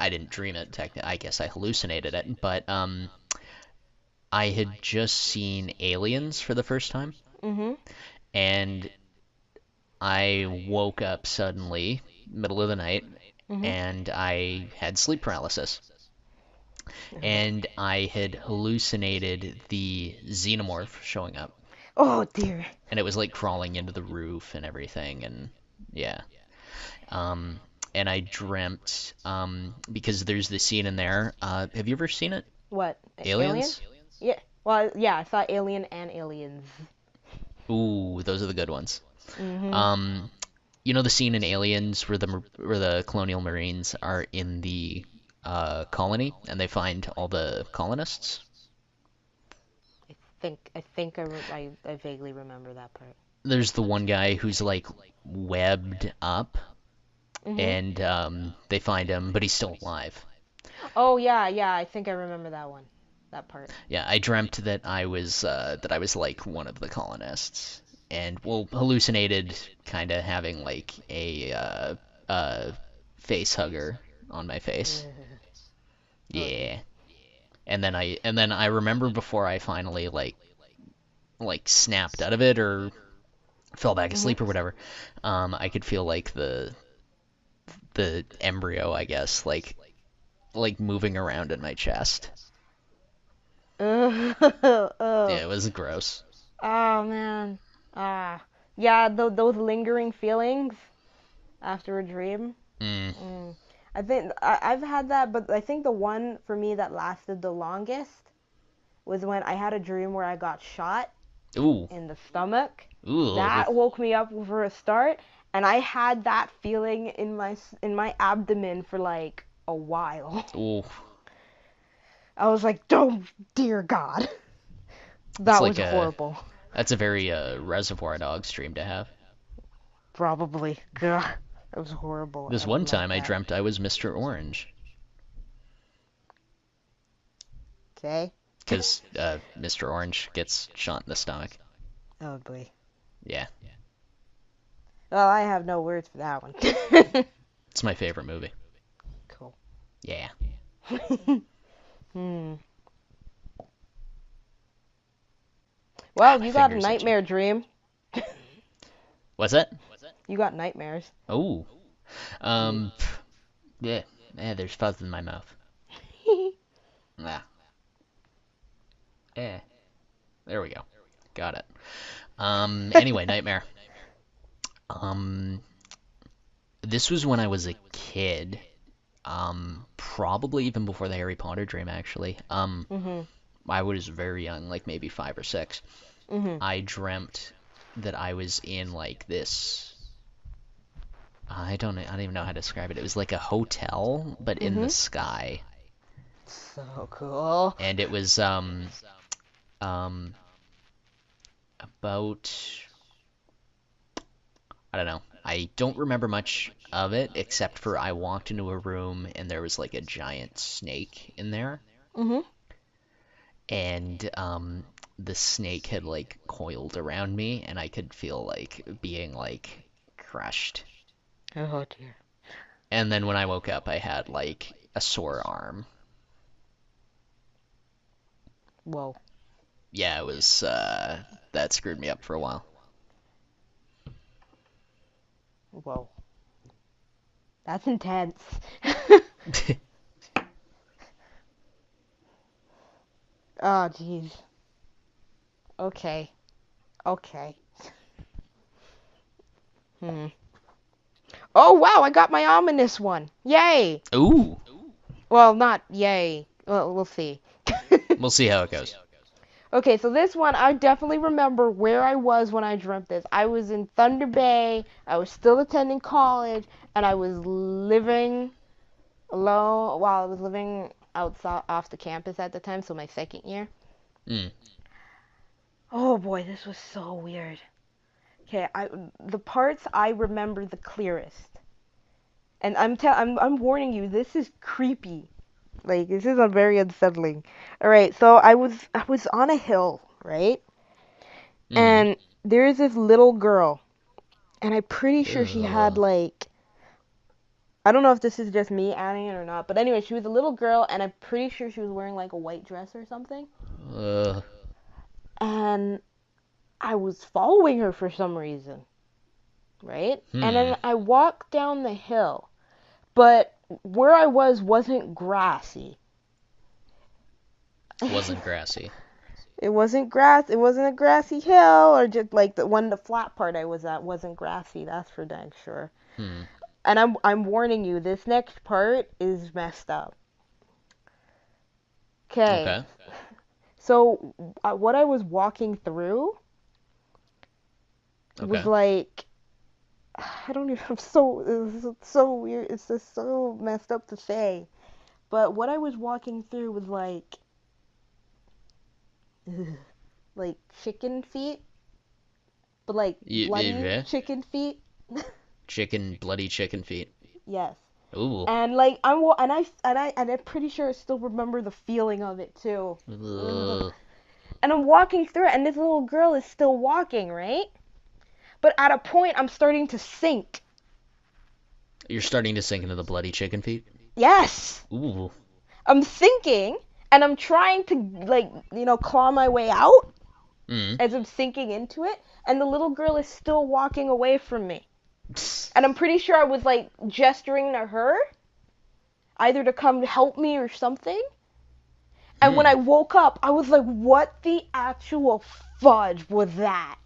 didn't dream it. I guess I hallucinated it, but I had just seen Aliens for the first time, Mhm. and I woke up suddenly, middle of the night, Mhm. and I had sleep paralysis. And I had hallucinated the xenomorph showing up. Oh dear. And it was like crawling into the roof and everything, and yeah. Um, and I dreamt, because there's this scene in there. Have you ever seen it? What? Alien? Aliens? Yeah. Well, yeah, I saw Alien and Aliens. Ooh, those are the good ones. Mhm. Um, you know the scene in Aliens where the colonial marines are in the colony and they find all the colonists? I vaguely remember that part. There's the one guy who's like webbed up Mhm. and they find him, but he's still alive. Oh yeah, yeah, I think I remember that one. That part. Yeah, I dreamt that I was like one of the colonists, and well, hallucinated, kind of having like a face hugger on my face. Oh geez. Yeah, and then I remember before I finally like snapped out of it or fell back Mhm. asleep or whatever, I could feel like the embryo, I guess, like moving around in my chest. Oh. Yeah, it was gross. Oh man. Ah. Yeah, those lingering feelings after a dream. Mm. Mm. I've had that, but I think the one for me that lasted the longest was when I had a dream where I got shot Ooh. in the stomach. Ooh. That woke me up for a start, and I had that feeling in my abdomen for like a while. Ooh. I was like, "Oh dear God." It's That was like horrible. that's a very Reservoir Dogs dream to have. Probably. God, that was horrible. I This don't one like time I that. dreamt I was Mr. Orange. Okay. Because Mr. Orange gets shot in the stomach. Oh boy. Yeah, Well, I have no words for that one. it's my favorite movie. Cool. Yeah. Hmm. Well, My you got a fingers itching. nightmare dream. What's that? You got nightmares. Oh. Um. Yeah. Yeah. There's fuzz in my mouth. Ah. Yeah. There we go. Got it. Anyway, nightmare. Um. This was when I was a kid. Probably even before the Harry Potter dream, actually. Mhm. I was very young, like maybe 5 or 6. Mhm. I dreamt that I was in like this. I don't even know how to describe it. It was like a hotel, but in the Mhm. sky, So cool. and it was um about I don't know. I don't remember much of it except for I walked into a room and there was like a giant snake in there, Mhm. and the snake had like coiled around me, and I could feel like being like crushed. Oh dear. And then when I woke up, I had like a sore arm. Whoa. Yeah, it was that screwed me up for a while. Whoa. That's intense. Oh jeez. Okay. Okay. Hmm. Oh wow, I got my ominous one. Yay. Ooh, Well, not yay. Well, we'll see. we'll see how it goes. Okay, so this one, I definitely remember where I was when I dreamt this. I was in Thunder Bay. I was still attending college, and I was living alone. While I was living outside off the campus at the time, so my second year. Mm. Oh boy, this was so weird. Okay, the parts I remember the clearest, and I'm warning you, this is creepy. Like this is a very unsettling. All right, so I was on a hill, right? Mm. And there is this little girl, and I'm pretty sure she had Ugh. like I don't know if this is just me adding it or not, but anyway, she was a little girl, and I'm pretty sure she was wearing like a white dress or something. Ugh. And I was following her for some reason, right? And Hmm. then I walked down the hill, but where I was wasn't grassy. Wasn't grassy. It wasn't grass. It wasn't a grassy hill, or just like the flat part I was at wasn't grassy. That's for dang sure. Hmm. And I'm warning you, this next part is messed up. Okay, Okay. so what I was walking through was Okay. like I don't even. It's so weird. It's just so messed up to say. But what I was walking through was like chicken feet, but like bloody Yeah. chicken feet. Bloody chicken feet. Yes. Ooh. And like I'm pretty sure I still remember the feeling of it too. Ugh. Ugh. And I'm walking through it, and this little girl is still walking, right? But at a point, I'm starting to sink. You're starting to sink into the bloody chicken feet. Yes, Ooh. I'm sinking, and I'm trying to like claw my way out Mm. as I'm sinking into it, and the little girl is still walking away from me. And I'm pretty sure I was like gesturing to her, either to come help me or something. And when Hmm. I woke up, I was like, what the actual fudge was that?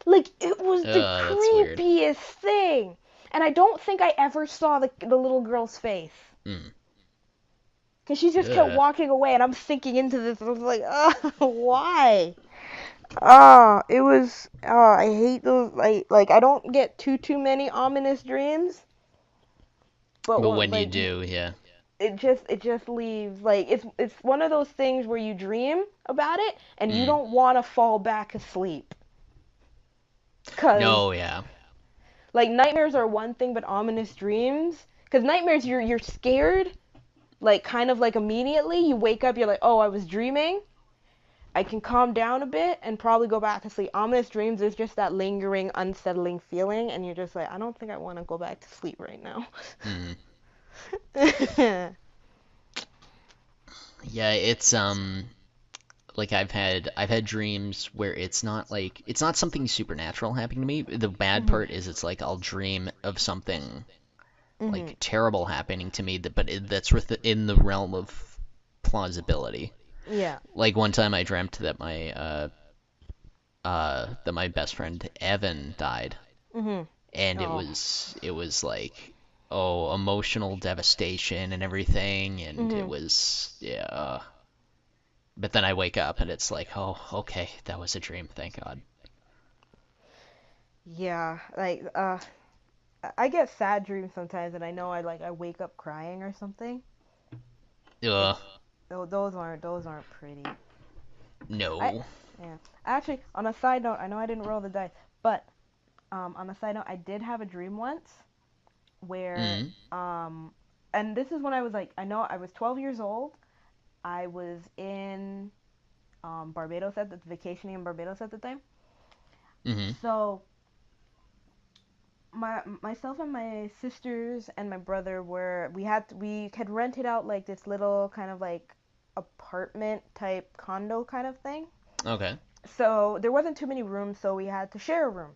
Like, it was the That's weird. creepiest thing. And I don't think I ever saw the little girl's face. Hmm. Because she just kept Ugh. walking away, and I'm sinking into this. I was like, oh, why? Oh, it was. Oh, I hate those. Like I don't get too many ominous dreams. But But when, when you like, do, yeah. it just leaves like it's one of those things where you dream about it and you Mm. don't want to fall back asleep. Cause No, yeah. like nightmares are one thing, but ominous dreams. Cause nightmares you're scared, like kind of like immediately you wake up, you're like, oh, I was dreaming. I can calm down a bit and probably go back to sleep. Ominous dreams, there's just that lingering, unsettling feeling, and you're just like, I don't think I want to go back to sleep right now. Mm. Yeah, it's like I've had dreams where it's not something supernatural happening to me. The bad Mhm. part is it's like I'll dream of something Mhm. like terrible happening to me that's within the realm of plausibility. Yeah. Like one time I dreamt that my best friend Evan died, Mhm. and it Oh. was it was like, oh, emotional devastation and everything, and it Mhm. was, yeah. But then I wake up and it's like, oh, okay, that was a dream, thank God. Yeah. Like I get sad dreams sometimes, and I know I wake up crying or something. Ugh, It's those aren't pretty. I no. Yeah. Actually, on a side note, I know I didn't roll the dice, but on a side note, I did have a dream once where Mm, and this is when I was like, I know I was 12 years old. I was in Barbados at the vacationing in Barbados at the time. mm-hmm, So myself and my sisters and my brother we had rented out like this little kind of like apartment type condo kind of thing. okay. So there wasn't too many rooms, so we had to share a room,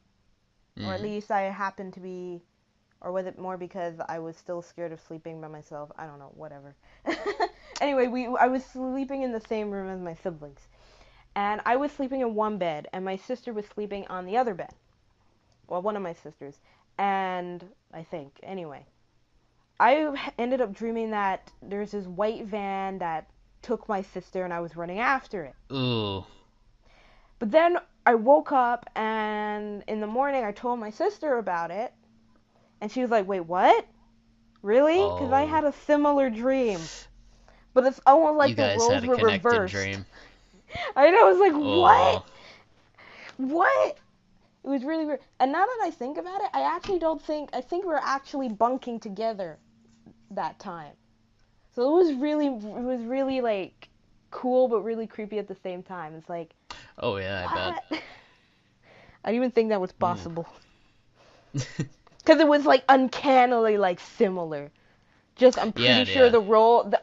or at Mm, least I happened to be. Or was it more because I was still scared of sleeping by myself? I don't know, whatever. Anyway, I was sleeping in the same room as my siblings. And I was sleeping in one bed, and my sister was sleeping on the other bed. Well, one of my sisters. And I think, anyway, I ended up dreaming that there's this white van that took my sister, and I was running after it. ooh, But then I woke up, and in the morning, I told my sister about it, and she was like, wait, what? Really? Because I oh, had a similar dream. But it's almost you like the guys had roles a were connected reversed. dream. I know, I was like, what? Oh, What? It was really weird. And now that I think about it, I actually don't think, I think we were actually bunking together that time. So it was really like cool, but really creepy at the same time. It's like, oh yeah, I bet. what? I didn't even think that was Ooh. possible. Because it was like uncannily like similar. Just I'm Yeah, pretty sure yeah.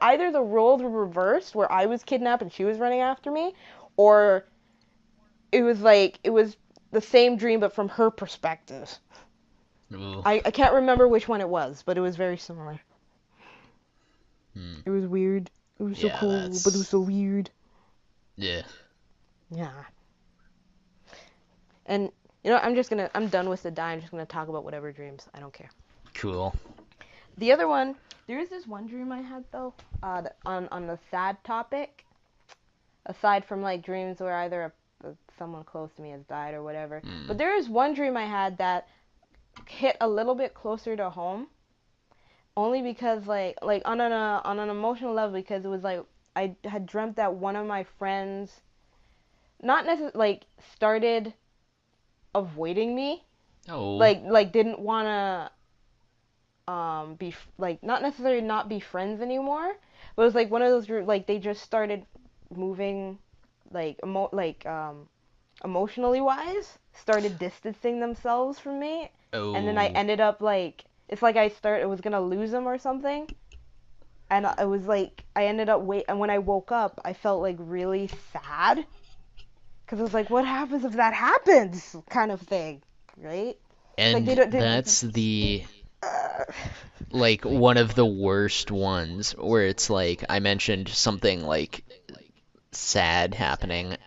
either the roles were reversed where I was kidnapped and she was running after me, or it was the same dream but from her perspective. Ooh. I can't remember which one it was, but it was very similar. Hmm. It was weird. It was so Yeah, cool, but it was that's, so weird. yeah. Yeah. And I'm done with the die. I'm just gonna talk about whatever dreams. I don't care. Cool. The other one, there is this one dream I had though, on the sad topic. Aside from like dreams where either someone close to me has died or whatever. Hmm. But there is one dream I had that hit a little bit closer to home, only because like on an emotional level, because it was like I had dreamt that one of my friends not necessarily like started avoiding me, Oh. like didn't want to like not necessarily not be friends anymore, but it was like one of those like they just started moving like emotionally wise, started distancing themselves from me, and then I Oh. ended up like it's like I was gonna lose them or something, and I was like I ended up and when I woke up I felt like really sad because I was like, what happens if that happens, kind of thing, right? It's like they And don't that's the uh, like one of the worst ones where it's like I mentioned something like sad happening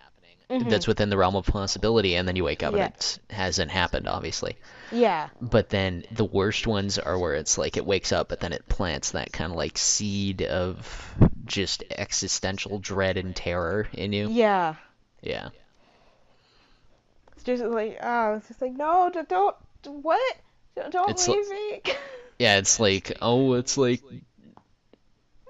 mhm, that's within the realm of possibility, and then you wake up and yeah, it hasn't happened, obviously. yeah, But then the worst ones are where it's like it wakes up, but then it plants that kind of like seed of just existential dread and terror in you. yeah. Yeah. It's just like it's just like no, don't what? Don't It's li- leave me. yeah, it's like, oh, it's like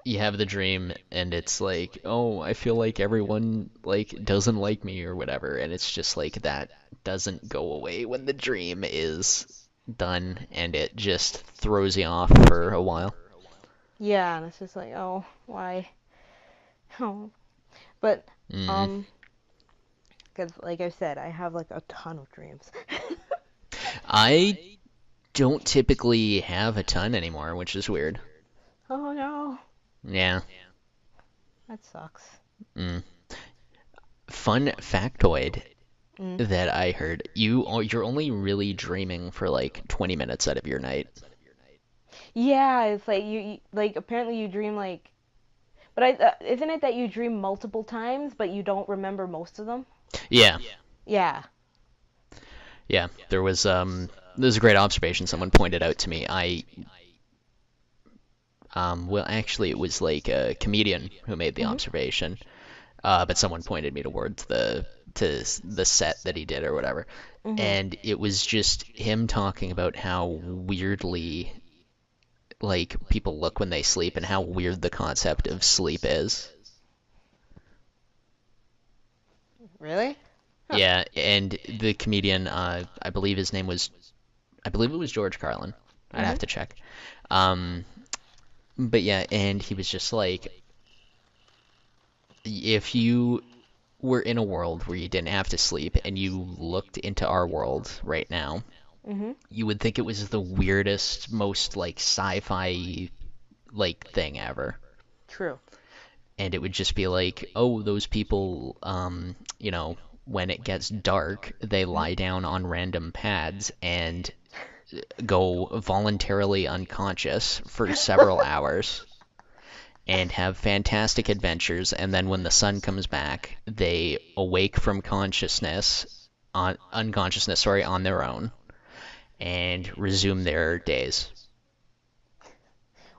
you have the dream and it's like, oh, I feel like everyone like doesn't like me or whatever, and it's just like that doesn't go away when the dream is done and it just throws you off for a while. Yeah, and it's just like, oh, why? Oh, but Hmm. um, because like I said, I have like a ton of dreams. I don't typically have a ton anymore, which is weird. Oh no, Yeah. that sucks. Mm. Fun factoid Mm. that I heard. You're only really dreaming for like 20 minutes out of your night. Yeah, it's like like apparently you dream like, but isn't it that you dream multiple times but you don't remember most of them? Yeah. Yeah. Yeah. There was a great observation someone pointed out to me. Well, actually it was like a comedian who made the Mhm. observation. But someone pointed me towards the set that he did or whatever. Mhm. And it was just him talking about how weirdly like people look when they sleep and how weird the concept of sleep is. Really? Huh. Yeah, and the comedian, I believe it was George Carlin. I'd have Mhm. to check. Um, but yeah, and he was just like, if you were in a world where you didn't have to sleep and you looked into our world right now, Mhm. you would think it was the weirdest, most like sci-fi like thing ever. True. And it would just be like, oh, those people, when it gets dark, they Mhm. lie down on random pads and go voluntarily unconscious for several hours and have fantastic adventures. And then when the sun comes back, they awake from unconsciousness, sorry, on their own and resume their days.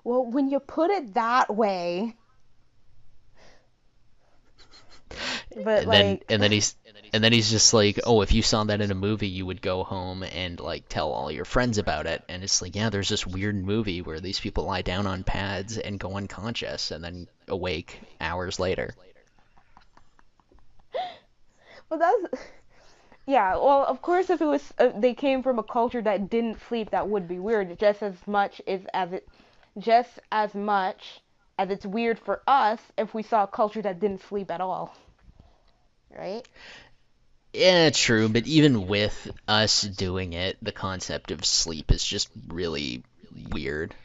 Well, when you put it that way, but And then like, and then he's and then he's just like, "Oh, if you saw that in a movie, you would go home and like tell all your friends about it." And it's like, "Yeah, there's this weird movie where these people lie down on pads and go unconscious and then awake hours later." well, that's yeah. Well, of course, if it was they came from a culture that didn't sleep, that would be weird. Just as much as it's weird for us if we saw a culture that didn't sleep at all, right? Yeah, true, but even with us doing it, the concept of sleep is just really weird.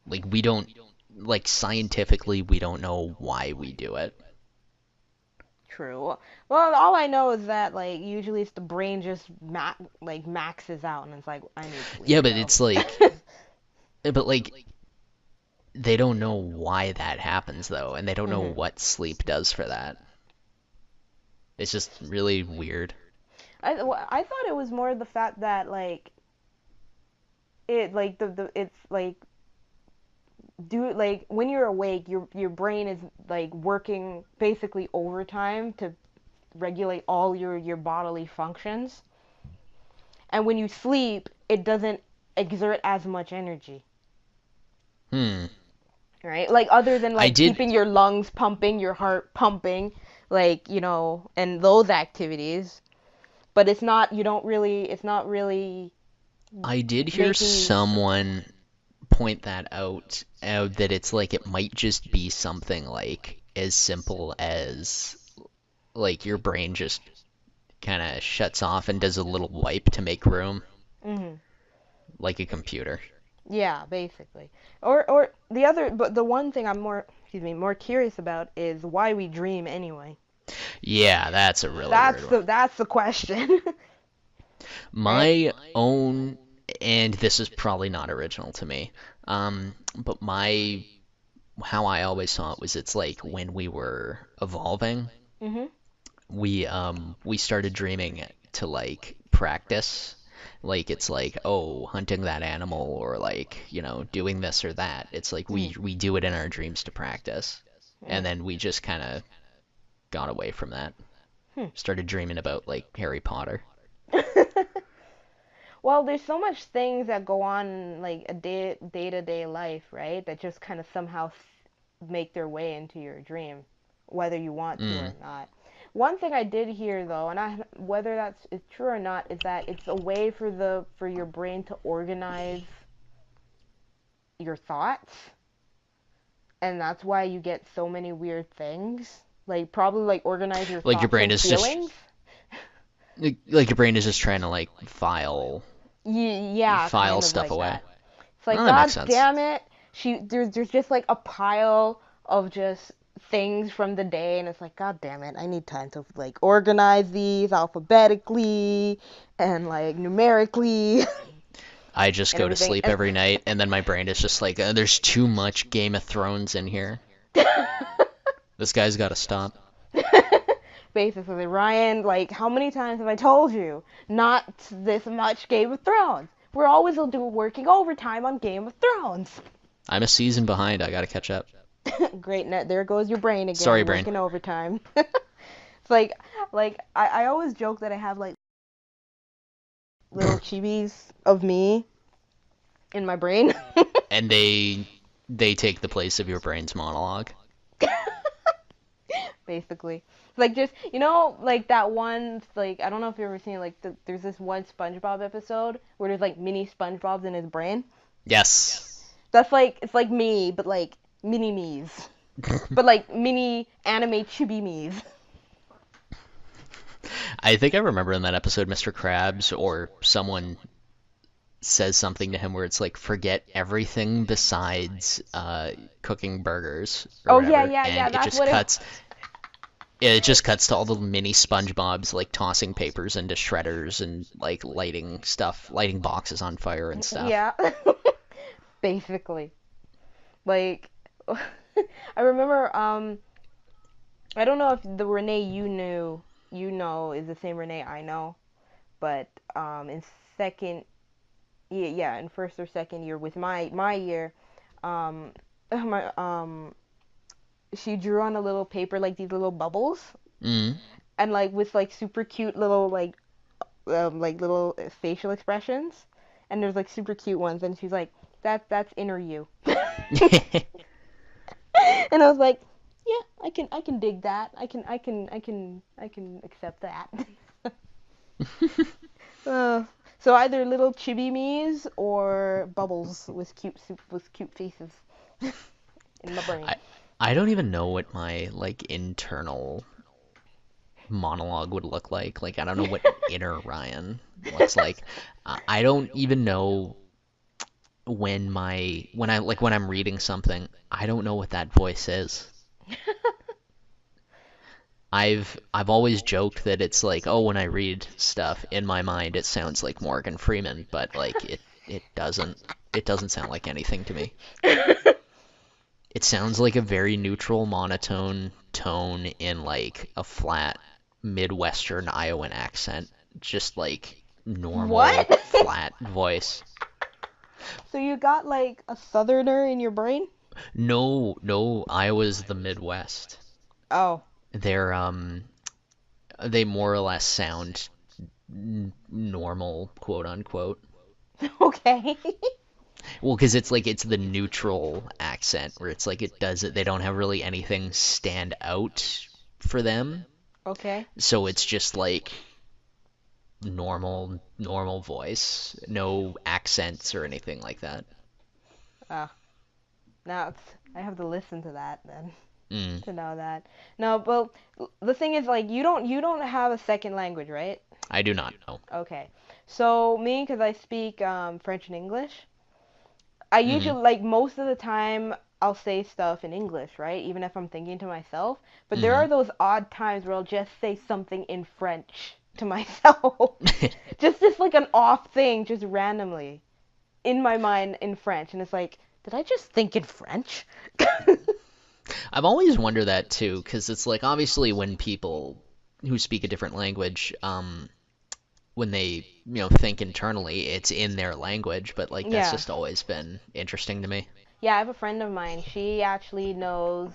Like we don't like scientifically we don't know why we do it. True. Well, all I know is that like usually it's the brain just maxes out and it's like I need Yeah, sleep, but so. it's like but like they don't know why that happens though, and they don't know Mhm. what sleep does for that. It's just really weird. I thought it was more the fact that like it like the it's like do like when you're awake your brain is like working basically overtime to regulate all your bodily functions, and when you sleep it doesn't exert as much energy, Hmm. right? Like other than I like did. keeping your lungs pumping, your heart pumping, like and those activities, but it's not really I did hear making you. someone point that out, that it's like it might just be something like as simple as like your brain just kind of shuts off and does a little wipe to make room, Mhm. like a computer. Yeah, basically. Or the other, but the one thing I'm more curious about is why we dream anyway. Yeah, that's a really weird one. That's the question, right? My own, and this is probably not original to me, but my how I always saw it was it's like when we were evolving, Mhm. we started dreaming to like practice. Like it's like, oh, hunting that animal or like, doing this or that. It's like Mhm. we do it in our dreams to practice. And Mhm. then we just kind of got away from that. Hmm. Started dreaming about like Harry Potter. Well, there's so much things that go on in, like a day-to-day life, right? That just kind of somehow make their way into your dream, whether you want to or Mm. not. One thing I did hear though, and whether that's is true or not, is that it's a way for your brain to organize your thoughts, and that's why you get so many weird things. Like probably like organize your Like your thoughts brain and is just feelings. like your brain is just trying to like Yeah, file kind of stuff like away. that. It's like, Oh, that makes God sense. damn it. There's just like a pile of just things from the day, and it's like, God damn it, I need time to like organize these alphabetically and like numerically I just and go to everything. sleep And every night, and then my brain is just like, there's too much Game of Thrones in here. This guy's got to stop. basically, Ryan, like, how many times have I told you not this much Game of Thrones? We're always working overtime on Game of Thrones. I'm a season behind. I got to catch up. Great net. There goes your brain Sorry, again, brain. working overtime. It's like I always joke that I have like little chibis of me in my brain. And they take the place of your brain's monologue. Basically. Like just like that one like I don't know if you've ever seen like there's this one SpongeBob episode where there's like mini SpongeBobs in his brain. Yes. That's like it's like me, but like mini me's. But like mini anime chibi me's. I think I remember in that episode, Mr. Krabs or someone says something to him where it's like, forget everything besides cooking burgers or Oh yeah, whatever, yeah, and yeah. it That's just what it. cuts. It just cuts to all the mini SpongeBobs like tossing papers into shredders and like lighting boxes on fire and stuff. Yeah. Basically. Like I remember I don't know if the Renee you know is the same Renee I know, but in second yeah, in first or second year with my year, um my she drew on a little paper like these little bubbles Mm. and like with like super cute little like little facial expressions, and there's like super cute ones, and she's like that's inner you. And I was like, yeah, I can dig that. I can accept that. uh, so either little chibi me's or bubbles with cute faces in my brain. I I don't even know what my like internal monologue would look like. Like I don't know what inner Ryan looks like. I don't even know when I'm reading something, I don't know what that voice is. I've always joked that it's like, oh, when I read stuff in my mind, it sounds like Morgan Freeman, but like it doesn't sound like anything to me. It sounds like a very neutral monotone tone in like a flat Midwestern Iowan accent, just like normal What? flat voice. So you got like a southerner in your brain? No, no, Iowa's the Midwest. Oh, They're they more or less sound normal, quote unquote. okay. Well, because it's like it's the neutral accent where it's like it does it. They don't have really anything stand out for them, Okay. so it's just like normal voice, no accents or anything like that. Ah, now I have to listen to that then Mm, to know that. No, but the thing is like you don't have a second language, right? I do not know. Okay. So me, because I speak French and English, I Mm-hmm. usually like most of the time I'll say stuff in English, right? Even if I'm thinking to myself. But there Mm-hmm. are those odd times where I'll just say something in French to myself. Just like an off thing, just randomly in my mind in French, and it's like, did I just think in French? I've always wondered that too, because it's like obviously when people who speak a different language, when they think internally, it's in their language, but like that's Yeah. just always been interesting to me. Yeah, I have a friend of mine. She actually knows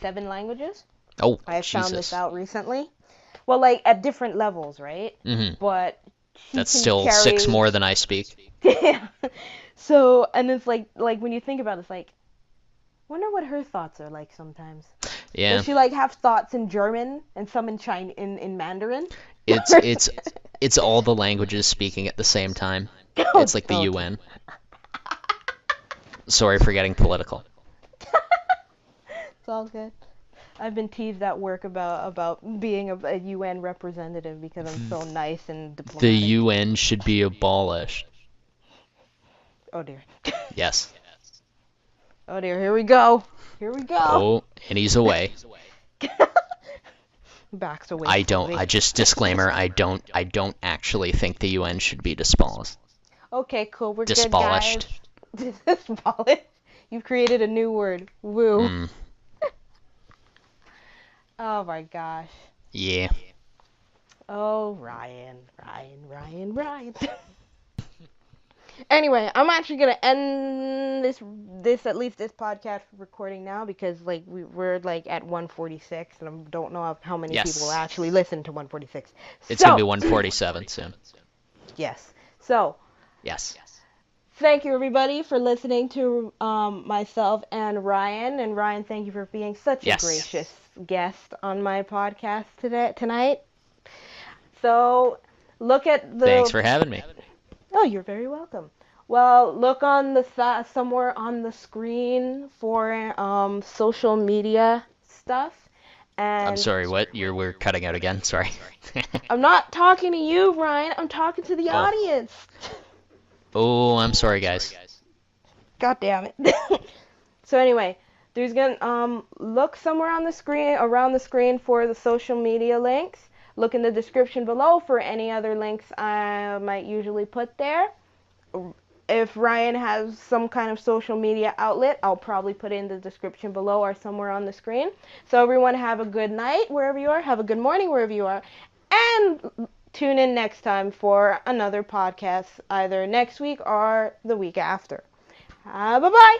7 languages. Oh, I found this Jesus. out recently. Well, like at different levels, right? Hmm. But she That's can still 6 carry. more than I speak. Yeah. So, and it's like when you think about it, it's like, wonder what her thoughts are like sometimes. Does Yeah. she like have thoughts in German and some in in Mandarin? It's it's it's all the languages speaking at the same time. Oh, It's like the okay. UN. Sorry for getting political. It's all good. I've been teased at work about being a UN representative because I'm so nice and The diplomatic. UN should be abolished. Oh dear. Yes. Oh dear. Here we go. Here we go. Oh, and he's away. Backs away I don't. slowly. I just disclaimer. I don't actually think the UN should be dispolished. Okay, cool. We're good, guys. Dispolished. Dispolished. You've created a new word. Woo. Mm, Oh my gosh. yeah. Oh, Ryan. Anyway, I'm actually gonna end this at least this podcast recording now because like we're like at 146 and I don't know how many people will Yes. actually listen to 146. It's gonna So be 147 soon. yes. So Yes. thank you everybody for listening to myself and Ryan. And Ryan, thank you for being such a Yes. gracious guest on my podcast tonight. So look at the. Thanks for having me. Oh, you're very welcome. Well, look on the somewhere on the screen for social media stuff. I'm And sorry. What? We're cutting out again. Sorry. I'm not talking to you, Ryan. I'm talking to the Oh. audience. Oh, I'm sorry, guys. God damn it. So anyway, there's gonna look somewhere on the screen around the screen for the social media links. Look in the description below for any other links I might usually put there. If Ryan has some kind of social media outlet, I'll probably put it in the description below or somewhere on the screen. So everyone have a good night wherever you are. Have a good morning wherever you are. And tune in next time for another podcast, either next week or the week after. Bye-bye.